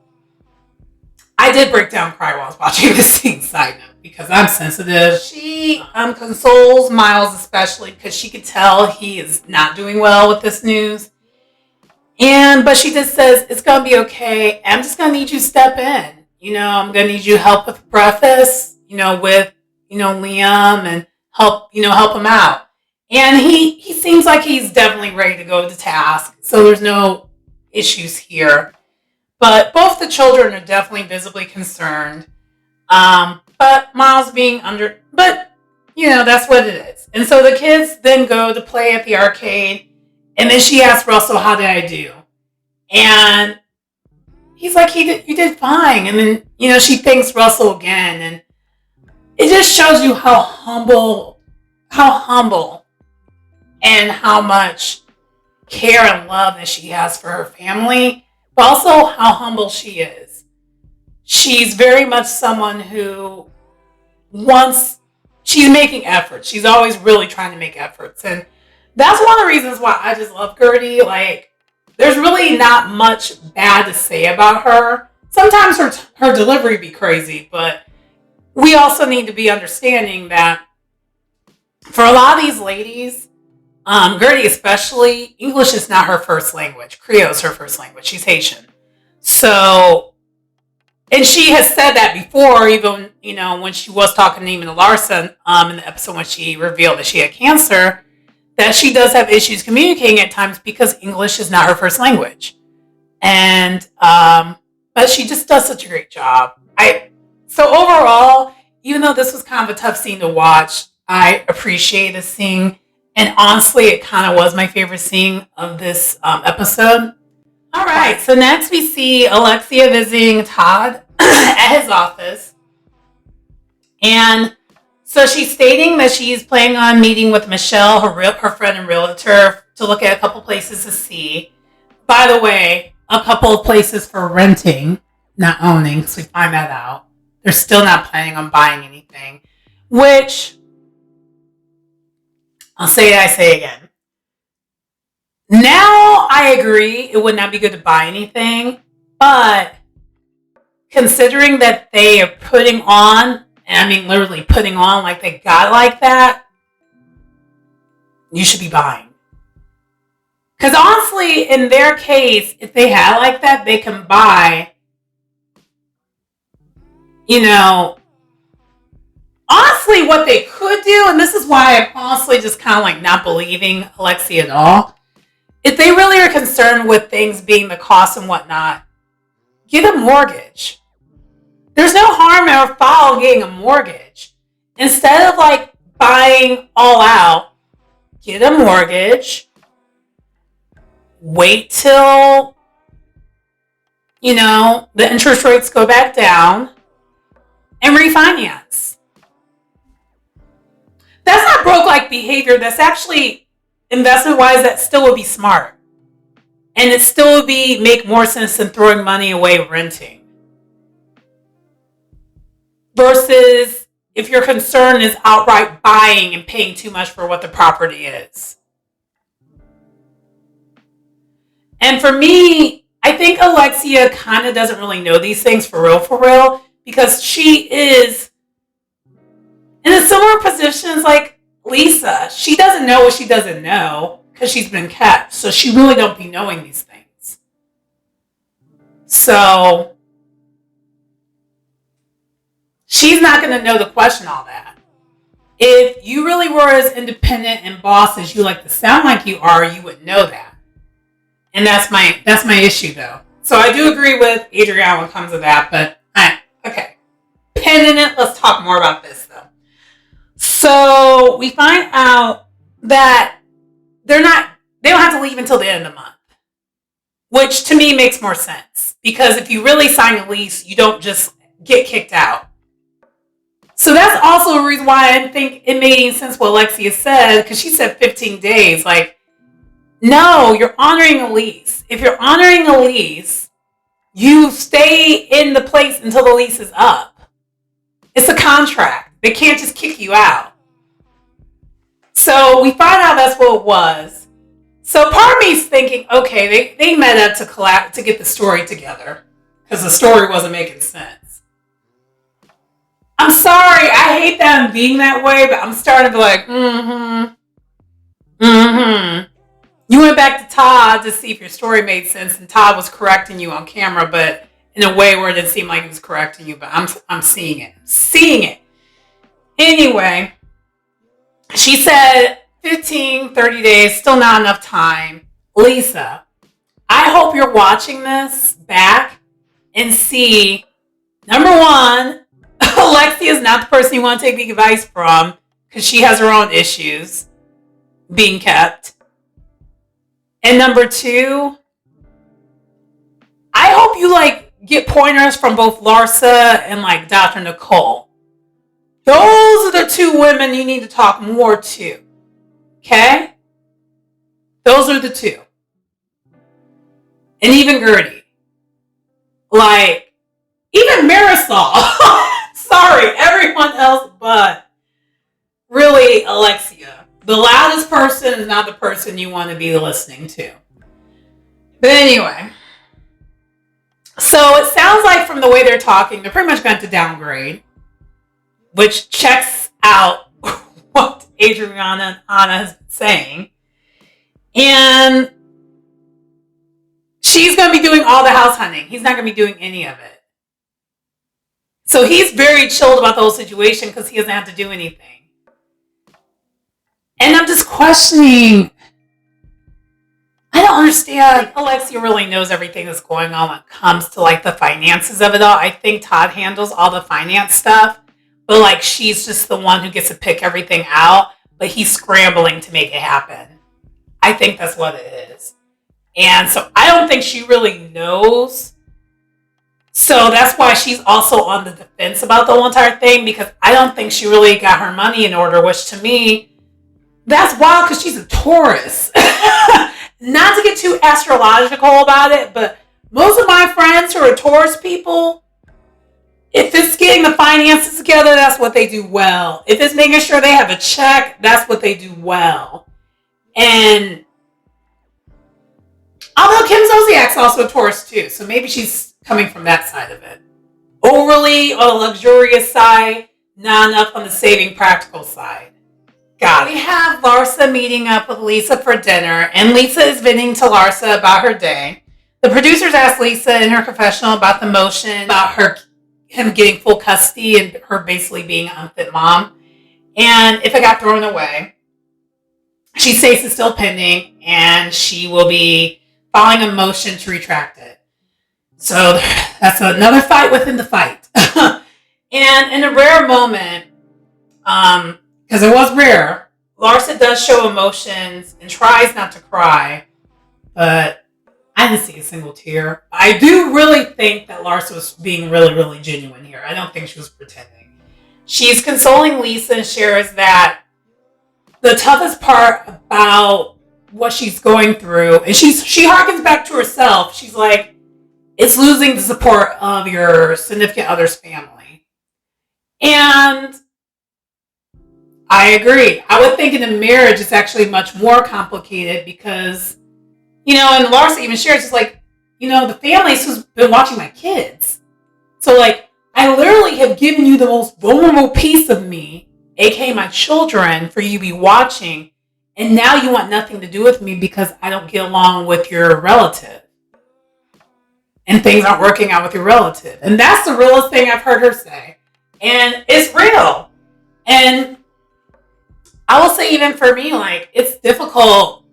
I did break down cry while I was watching this scene, side note, because I'm sensitive. She consoles Miles especially because she could tell he is not doing well with this news. But she just says, it's going to be okay. I'm just going to need you to step in. I'm going to need you to help with breakfast, with, Liam, and help him out. And he seems like he's definitely ready to go to task. So there's no issues here. But both the children are definitely visibly concerned. But Miles being but that's what it is. And so the kids then go to play at the arcade. And then she asks Russell, how did I do? And he's like, you did fine. And then, she thanks Russell again. And it just shows you how humble, and how much care and love that she has for her family, but also how humble she is. She's very much someone who she's making efforts. She's always really trying to make efforts. And that's one of the reasons why I just love Gertie. Like, there's really not much bad to say about her. Sometimes her delivery be crazy, but we also need to be understanding that for a lot of these ladies, Gertie especially, English is not her first language. Creole is her first language. She's Haitian. So, and she has said that before, even, when she was talking to Neiman Larson in the episode when she revealed that she had cancer, that she does have issues communicating at times because English is not her first language. And, but she just does such a great job. So overall, even though this was kind of a tough scene to watch, I appreciate the scene. And honestly, it kind of was my favorite scene of this episode. All right, so next we see Alexia visiting Todd at his office. And so she's stating that she's planning on meeting with Michelle, her friend and realtor, to look at a couple places to see. By the way, a couple of places for renting, not owning, because we find that out. They're still not planning on buying anything, which I say again. Now I agree it would not be good to buy anything, but considering that they are putting on, and I mean literally putting on like they got like that, you should be buying. Because honestly, in their case, if they had like that, they can buy, honestly, what they could do, and this is why I'm honestly just kind of like not believing Alexia at all. If they really are concerned with things being the cost and whatnot, get a mortgage. There's no harm or foul in getting a mortgage. Instead of like buying all out, get a mortgage. Wait till, the interest rates go back down and refinance. That's not broke-like behavior. That's actually investment-wise, that still would be smart. And it still would make more sense than throwing money away renting. Versus if your concern is outright buying and paying too much for what the property is. And for me, I think Alexia kind of doesn't really know these things for real, because she is in a similar position as like Lisa. She doesn't know what she doesn't know because she's been kept. So she really don't be knowing these things. So she's not going to know to question all that. If you really were as independent and boss as you like to sound like you are, you would know that. And that's my issue, though. So I do agree with Adrienne when it comes to that, but okay. Pending it, let's talk more about this, though. So we find out that they don't have to leave until the end of the month, which to me makes more sense, because if you really sign a lease, you don't just get kicked out. So that's also a reason why I think it made any sense what Alexia said, because she said 15 days, like, no, you're honoring a lease. If you're honoring a lease, you stay in the place until the lease is up. It's a contract. They can't just kick you out. So we find out that's what it was. So part of me is thinking, okay, they met up to get the story together because the story wasn't making sense. I'm sorry. I hate them being that way, but I'm starting to be like, You went back to Todd to see if your story made sense, and Todd was correcting you on camera, but in a way where it didn't seem like he was correcting you, but I'm seeing it. Anyway, she said 15, 30 days, still not enough time. Lisa, I hope you're watching this back and see, number one, Alexia is not the person you want to take the advice from because she has her own issues being kept. And number two, I hope you get pointers from both Larsa and Dr. Nicole. Those are the two women you need to talk more to. Okay? Those are the two. And even Gertie. Even Marisol. Sorry, everyone else but But really, Alexia, the loudest person is not the person you want to be listening to. But anyway, so it sounds like from the way they're talking, they're pretty much going to downgrade, which checks out what Adriana has been saying. And she's going to be doing all the house hunting. He's not going to be doing any of it. So he's very chilled about the whole situation because he doesn't have to do anything. And I'm just questioning. I don't understand. Alexia really knows everything that's going on when it comes to like the finances of it all. I think Todd handles all the finance stuff, but like she's just the one who gets to pick everything out, but he's scrambling to make it happen. I think that's what it is. And so I don't think she really knows. So that's why she's also on the defense about the whole entire thing, because I don't think she really got her money in order, which to me, that's wild because she's a Taurus. Not to get too astrological about it, but most of my friends who are Taurus people, if it's getting the finances together, that's what they do well. If it's making sure they have a check, that's what they do well. And although Kim Zolciak's also a Taurus too, so maybe she's coming from that side of it. Overly on the luxurious side, not enough on the saving practical side. Got it. We have Larsa meeting up with Lisa for dinner, and Lisa is venting to Larsa about her day. The producers asked Lisa in her confessional about the motion, about him getting full custody and her basically being an unfit mom, and if it got thrown away. She says it's still pending, and she will be filing a motion to retract it. So that's another fight within the fight. And in a rare moment, because it was rare, Larsa does show emotions and tries not to cry, but I didn't see a single tear. I do really think that Larsa was being really, really genuine here. I don't think she was pretending. She's consoling Lisa and shares that the toughest part about what she's going through, and she harkens back to herself. She's like, it's losing the support of your significant other's family. And I agree. I would think in a marriage it's actually much more complicated because, and Larsa even shares, it's like, the family's who's been watching my kids. So like, I literally have given you the most vulnerable piece of me, aka my children, for you to be watching, and now you want nothing to do with me because I don't get along with your relative. And things aren't working out with your relative. And that's the realest thing I've heard her say. And it's real. And I will say, even for me, like, it's difficult.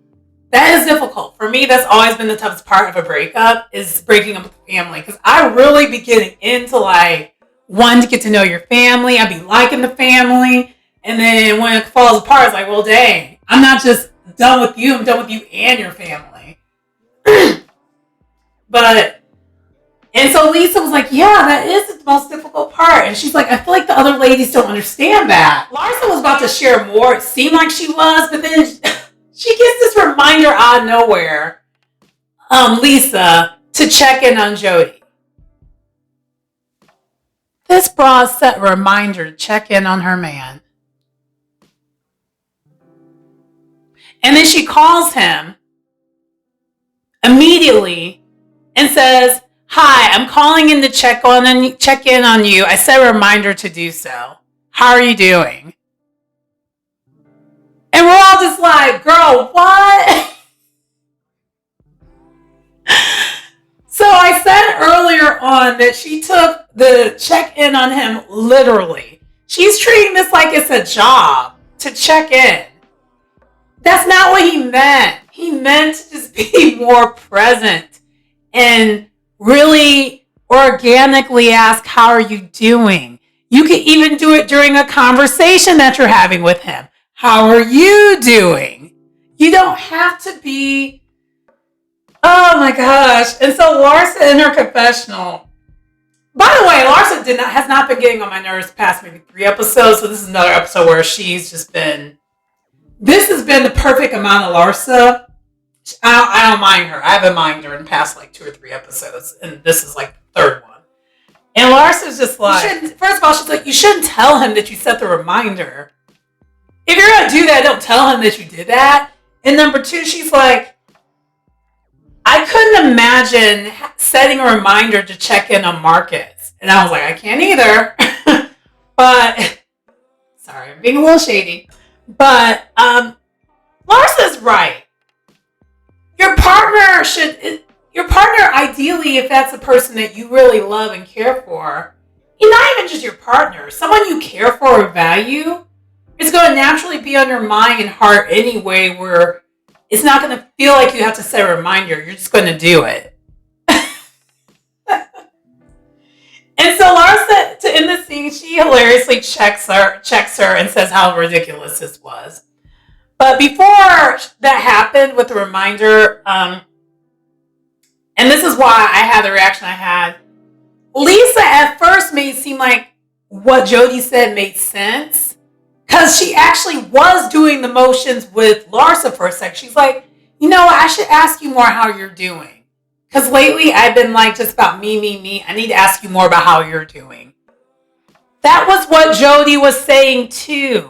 That is difficult. For me, that's always been the toughest part of a breakup, is breaking up with the family. Because I really be getting into, like, wanting to get to know your family. I be liking the family. And then when it falls apart, it's like, well, dang, I'm not just done with you. I'm done with you and your family. And so Lisa was like, yeah, that is the most difficult part. And she's like, I feel like the other ladies don't understand that. Larsa was about to share more. It seemed like she was, but then she gets this reminder out of nowhere, Lisa, to check in on Jody. This bra set a reminder to check in on her man. And then she calls him immediately and says, hi, I'm calling in to check in on you. I set a reminder to do so. How are you doing? And we're all just like, girl, what? So I said earlier on that she took the check in on him literally. She's treating this like it's a job to check in. That's not what he meant. He meant to just be more present and really organically ask, how are you doing? You can even do it during a conversation that you're having with him. How are you doing? You don't have to be, oh my gosh. And so Larsa in her confessional, by the way, Larsa has not been getting on my nerves past maybe 3 episodes. So this is another episode where she's just been, this has been the perfect amount of Larsa. I don't mind her. I haven't minded her in the past like 2 or 3 episodes. And this is like the 3rd one. And Larsa's just like, first of all, she's like, you shouldn't tell him that you set the reminder. If you're going to do that, don't tell him that you did that. And number two, she's like, I couldn't imagine setting a reminder to check in on Marcus. And I was like, I can't either. But, sorry, I'm being a little shady. But Larsa's right. Your partner, ideally, if that's a person that you really love and care for, not even just your partner, someone you care for or value, it's going to naturally be on your mind and heart anyway, where it's not going to feel like you have to set a reminder. You're just going to do it. And so Larsa, to end the scene, she hilariously checks her and says how ridiculous this was. But before that happened with the reminder, and this is why I had the reaction I had, Lisa at first made it seem like what Jody said made sense. Because she actually was doing the motions with Larsa for a sec. She's like, you know what, I should ask you more how you're doing. Because lately I've been like just about me. I need to ask you more about how you're doing. That was what Jody was saying too.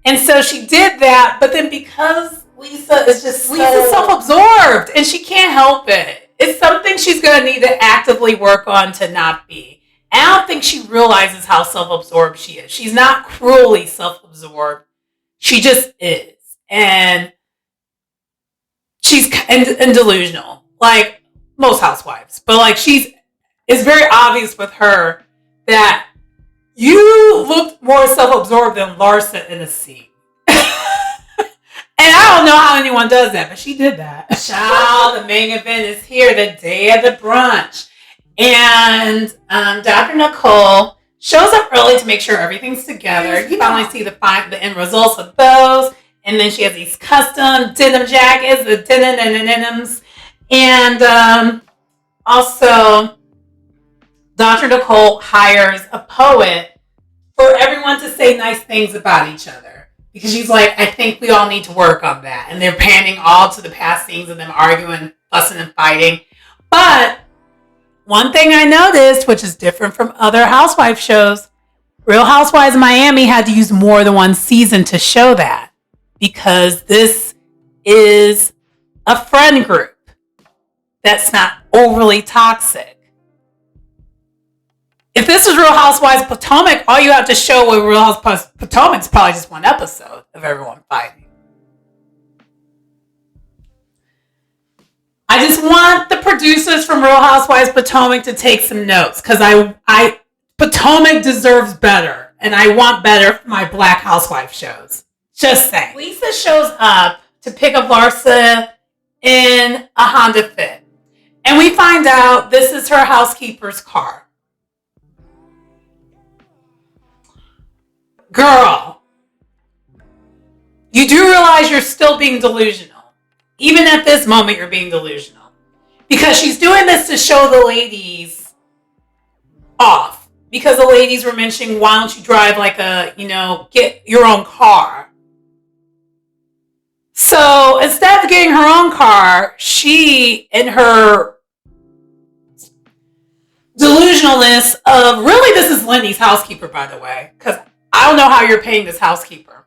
And so she did that, but then because Lisa's self-absorbed and she can't help it. It's something she's going to need to actively work on to not be. And I don't think she realizes how self-absorbed she is. She's not cruelly self-absorbed. She just is. And she's and delusional, like most housewives. But like it's very obvious with her that you looked more self-absorbed than Larsa in the scene. And I don't know how anyone does that, but she did that. Child, the main event is here, the day of the brunch. And Dr. Nicole shows up early to make sure everything's together. You finally see the end results of those. And then she has these custom denim jackets, the denims. And also, Dr. Nicole hires a poet for everyone to say nice things about each other. Because she's like, I think we all need to work on that. And they're panning all to the past scenes of them arguing, fussing, and fighting. But one thing I noticed, which is different from other housewife shows, Real Housewives of Miami had to use more than one season to show that. Because this is a friend group that's not overly toxic. If this is Real Housewives of Potomac, all you have to show with Real Housewives of Potomac is probably just one episode of everyone fighting. I just want the producers from Real Housewives of Potomac to take some notes, because Potomac deserves better, and I want better for my Black Housewife shows. Just saying. Lisa shows up to pick up Larsa in a Honda Fit, and we find out this is her housekeeper's car. Girl, you do realize you're still being delusional. Even at this moment, you're being delusional. Because she's doing this to show the ladies off. Because the ladies were mentioning, why don't you drive get your own car. So instead of getting her own car, she, in her delusionalness of, really this is Lenny's housekeeper, by the way. Because I don't know how you're paying this housekeeper.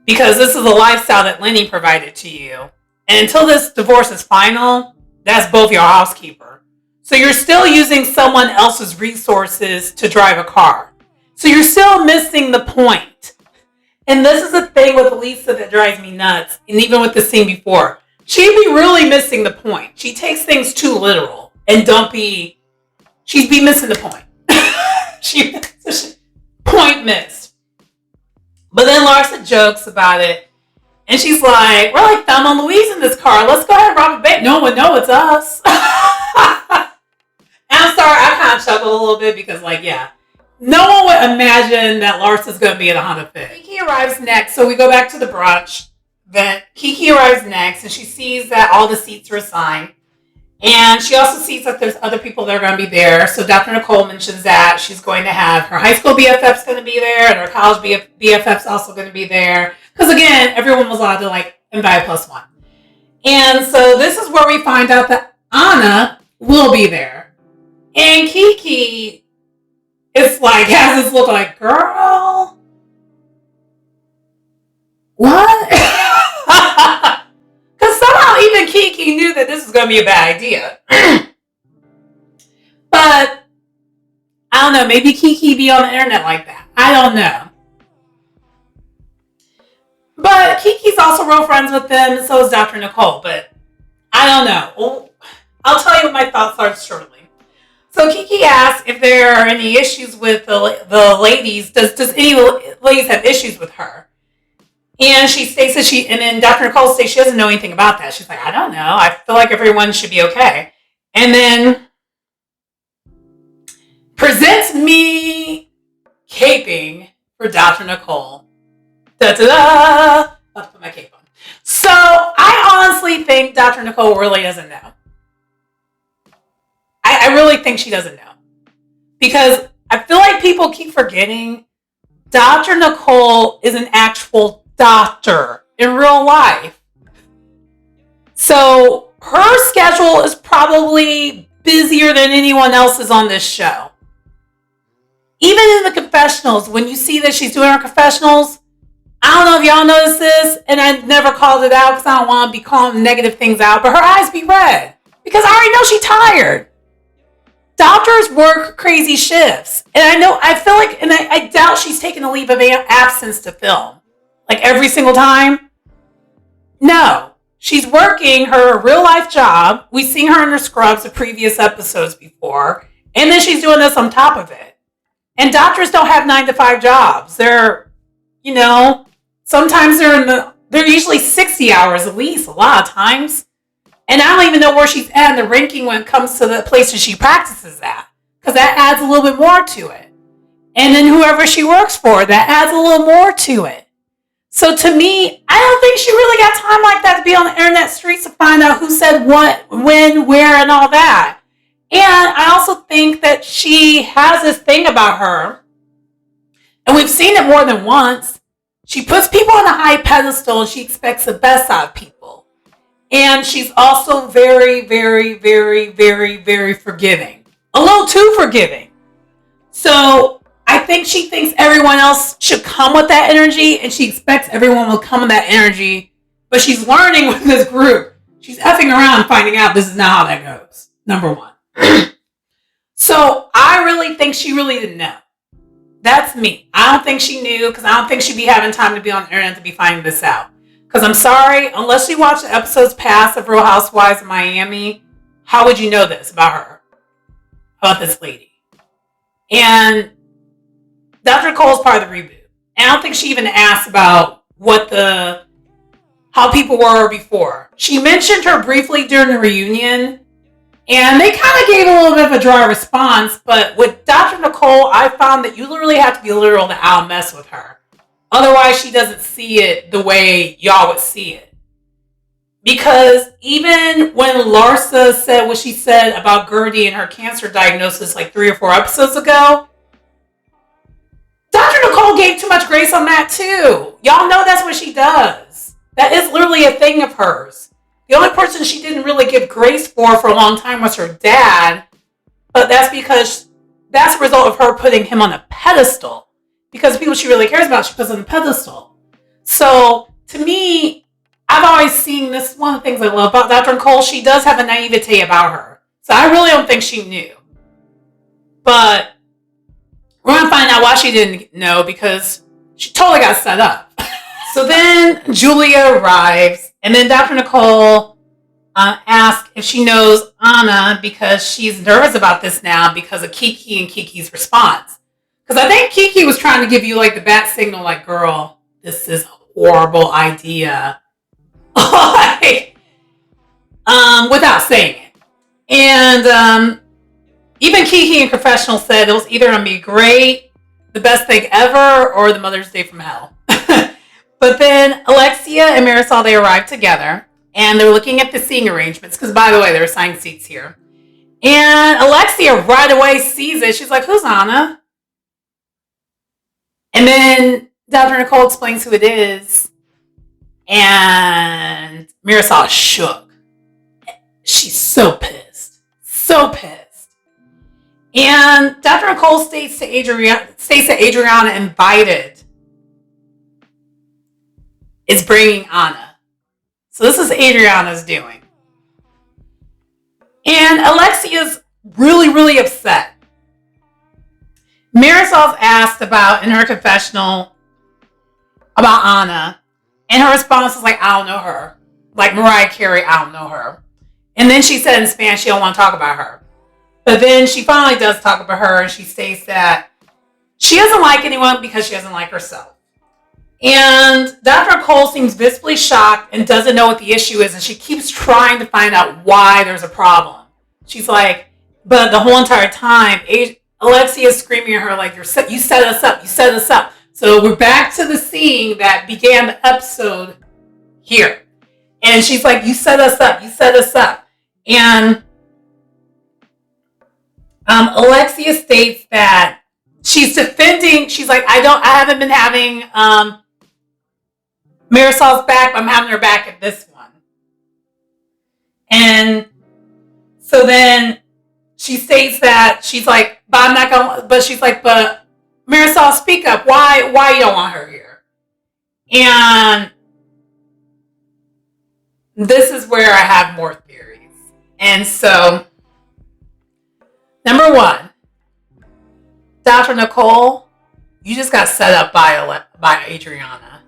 Because this is a lifestyle that Lenny provided to you. And until this divorce is final, that's both your housekeeper. So you're still using someone else's resources to drive a car. So you're still missing the point. And this is the thing with Lisa that drives me nuts. And even with the scene before. She'd be really missing the point. She takes things too literal. And she'd be missing the point. Point missed. But then Larsa jokes about it. And she's like, we're like Thelma and Louise in this car. Let's go ahead and rob a bank. No one knows it's us. And I'm sorry, I kind of chuckled a little bit because no one would imagine that Larsa's going to be in a Honda Fit. Kiki arrives next. So we go back to the brunch. Then Kiki arrives next and she sees that all the seats are assigned. And she also sees that there's other people that are going to be there. So Dr. Nicole mentions that she's going to have her high school BFF's going to be there and her college BFF's also going to be there. Because again, everyone was allowed to invite +1. And so this is where we find out that Anna will be there. And Kiki is like, has this look like, girl, what? Because somehow even Kiki knew that this was going to be a bad idea. But I don't know, maybe Kiki be on the internet like that. I don't know. But Kiki's also real friends with them, and so is Dr. Nicole. But I don't know. I'll tell you what my thoughts are shortly. So Kiki asked if there are any issues with the ladies. Does any ladies have issues with her? And she states that and then Dr. Nicole states she doesn't know anything about that. She's like, I don't know. I feel like everyone should be okay. And then presents me caping for Dr. Nicole. Da-da-da! I'll put my cape on. So I honestly think Dr. Nicole really doesn't know. I really think she doesn't know. Because I feel like people keep forgetting Dr. Nicole is an actual doctor in real life. So her schedule is probably busier than anyone else's on this show. Even in the confessionals, when you see that she's doing her confessionals, I don't know if y'all notice this, and I never called it out because I don't want to be calling negative things out, but her eyes be red because I already know she's tired. Doctors work crazy shifts, and I feel like, and I doubt she's taking a leave of absence to film, like every single time. No, she's working her real life job. We've seen her in her scrubs of previous episodes before, and then she's doing this on top of it. And doctors don't have 9-to-5 jobs. They're, sometimes they're usually 60 hours at least, a lot of times. And I don't even know where she's at in the ranking when it comes to the places she practices at. Because that adds a little bit more to it. And then whoever she works for, that adds a little more to it. So to me, I don't think she really got time like that to be on the internet streets to find out who said what, when, where, and all that. And I also think that she has this thing about her, and we've seen it more than once. She puts people on a high pedestal and she expects the best out of people. And she's also very, very, very, very, very forgiving. A little too forgiving. So I think she thinks everyone else should come with that energy, and she expects everyone will come with that energy. But she's learning with this group. She's effing around finding out this is not how that goes. Number one. So I really think she really didn't know. That's me. I don't think she knew, because I don't think she'd be having time to be on the internet to be finding this out. Because I'm sorry, unless you watch the episodes past of Real Housewives of Miami, how would you know this about her? About this lady? And Dr. Nicole's part of the reboot. And I don't think she even asked about how people were before. She mentioned her briefly during the reunion, and they kind of gave a little bit of a dry response. But with Dr. Nicole, I found that you literally have to be literal to out mess with her. Otherwise, she doesn't see it the way y'all would see it. Because even when Larsa said what she said about Gertie and her cancer diagnosis like 3 or 4 episodes ago, Dr. Nicole gave too much grace on that too. Y'all know that's what she does. That is literally a thing of hers. The only person she didn't really give grace for a long time was her dad. But that's because that's a result of her putting him on a pedestal. Because the people she really cares about, she puts on the pedestal. So, to me, I've always seen this. One of the things I love about Dr. Nicole, she does have a naivete about her. So, I really don't think she knew. But we're going to find out why she didn't know, because she totally got set up. So then Julia arrives, and then Dr. Nicole asks if she knows Anna, because she's nervous about this now because of Kiki and Kiki's response. Because I think Kiki was trying to give you like the bat signal, like, girl, this is a horrible idea. Without saying it. And even Kiki in Confessional said it was either going to be great, the best thing ever, or the Mother's Day from hell. But then Alexia and Marisol, they arrived together, and they're looking at the seating arrangements, because, by the way, they're assigned seats here. And Alexia right away sees it. She's like, who's Anna? And then Dr. Nicole explains who it is. And Marisol shook. She's so pissed. So pissed. And Dr. Nicole states that Adriana invited is bringing Anna. So this is Adriana's doing. And Alexia's really, really upset. Marisol's asked about, in her confessional, about Anna. And her response is like, I don't know her. Like Mariah Carey, I don't know her. And then she said in Spanish she don't want to talk about her. But then she finally does talk about her, and she states that she doesn't like anyone because she doesn't like herself. And Dr. Cole seems visibly shocked and doesn't know what the issue is, and she keeps trying to find out why there's a problem. She's like, but the whole entire time, Alexia is screaming at her like, you set us up, you set us up. So we're back to the scene that began the episode here. And she's like, you set us up, you set us up. And Alexia states that she's defending, she's like, I haven't been having Marisol's back, but I'm having her back at this one. And so then she states that she's like, but I'm not going, but she's like, but Marisol, speak up. Why you don't want her here? And this is where I have more theories. And so, number one, Dr. Nicole, you just got set up by Adriana.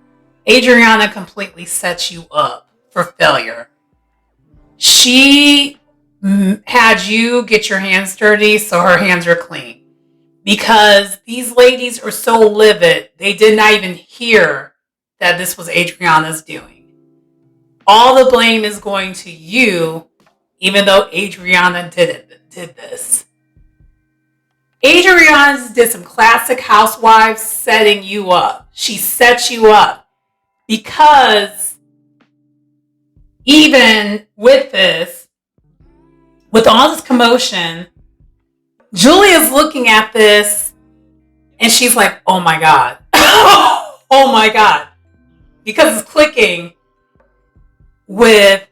Adriana completely sets you up for failure. She had you get your hands dirty so her hands are clean. Because these ladies are so livid, they did not even hear that this was Adriana's doing. All the blame is going to you, even though Adriana did this. Adriana did some classic Housewives setting you up. She set you up because even with this, with all this commotion, Julia's looking at this and she's like, oh my God. Oh my God. Because it's clicking with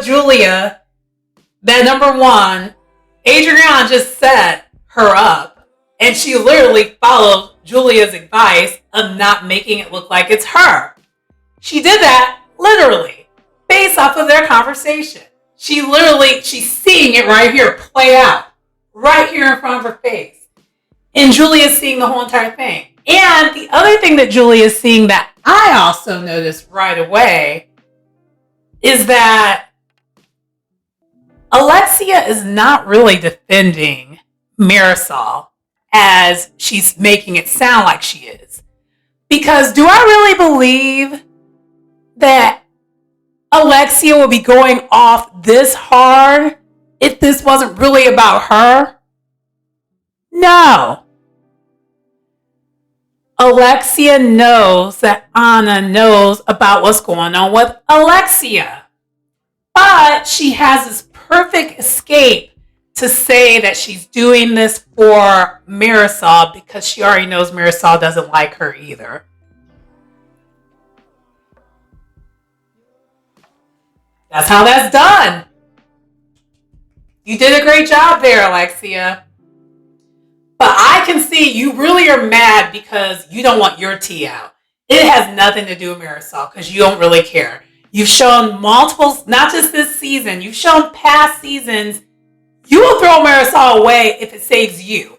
Julia that number one, Adriana just set her up and she literally followed Julia's advice of not making it look like it's her. She did that literally based off of their conversation. She's seeing it right here play out, right here in front of her face. And Julia's seeing the whole entire thing. And the other thing that Julia is seeing that I also noticed right away is that Alexia is not really defending Marisol as she's making it sound like she is. Because do I really believe that Alexia will be going off this hard if this wasn't really about her? No. Alexia knows that Anna knows about what's going on with Alexia. But she has this perfect escape to say that she's doing this for Marisol because she already knows Marisol doesn't like her either. That's how that's done. You did a great job there, Alexia. But I can see you really are mad because you don't want your tea out. It has nothing to do with Marisol because you don't really care. You've shown multiples, not just this season, you've shown past seasons, you will throw Marisol away if it saves you.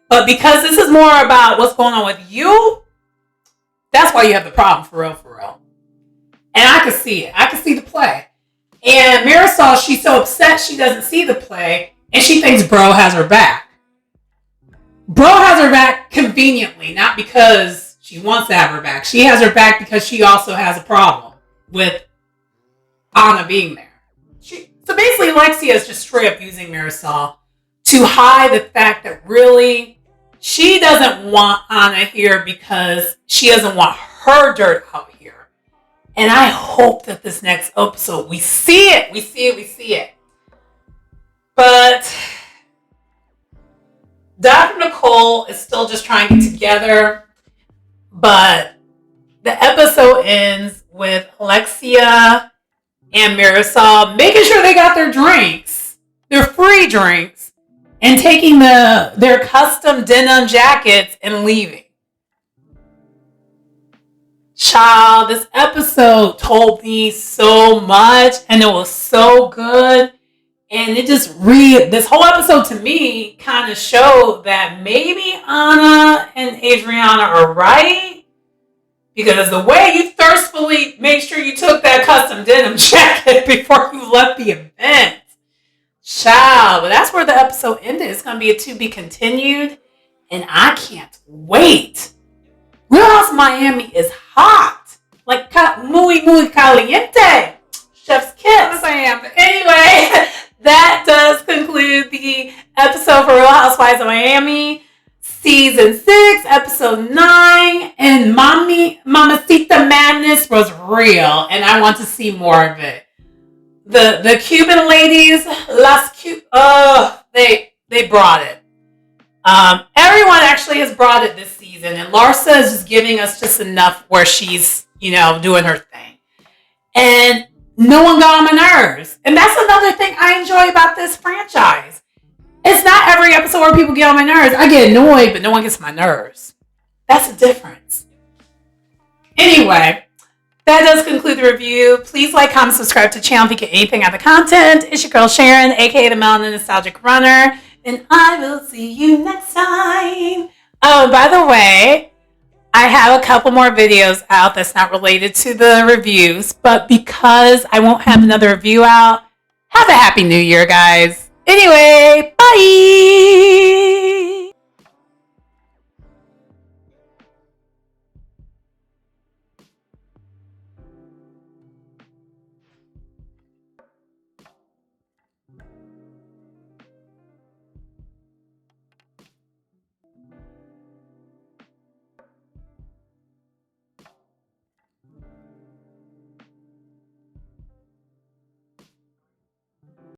But because this is more about what's going on with you, that's why you have the problem, for real. And I can see it. I can see the play. And Marisol, she's so upset she doesn't see the play, and she thinks Bro has her back. Bro has her back conveniently, not because she wants to have her back. She has her back because she also has a problem with Anna being there. So basically, Alexia is just straight up using Marisol to hide the fact that really she doesn't want Anna here because she doesn't want her dirt out here. And I hope that this next episode, we see it. But Dr. Nicole is still just trying to get together. But the episode ends with Alexia and Marisol making sure they got their drinks. free drinks and taking their custom denim jackets and leaving. Child, this episode told me so much and it was so good. And it just this whole episode to me kind of showed that maybe Anna and Adriana are right. Because the way you thirstfully made sure you took that custom denim jacket before you left the event. Child, but that's where the episode ended. It's going to be a to be continued. And I can't wait. Real House Miami is hot. Like muy, muy caliente. Chef's kiss. Yes, I am. But anyway, that does conclude the episode for Real Housewives of Miami. Season 6, episode 9. And Mamacita madness was real. And I want to see more of it. The Cuban ladies, they brought it. Everyone actually has brought it this season, and Larsa is just giving us just enough where she's, doing her thing. And no one got on my nerves. And that's another thing I enjoy about this franchise. It's not every episode where people get on my nerves. I get annoyed, but no one gets my nerves. That's the difference. Anyway, that does conclude the review. Please like, comment, subscribe to the channel if you get anything out of the content. It's your girl Sharon, aka the Melanin Nostalgic Runner. And I will see you next time. Oh, by the way, I have a couple more videos out that's not related to the reviews. But because I won't have another review out, have a happy new year, guys. Anyway, bye.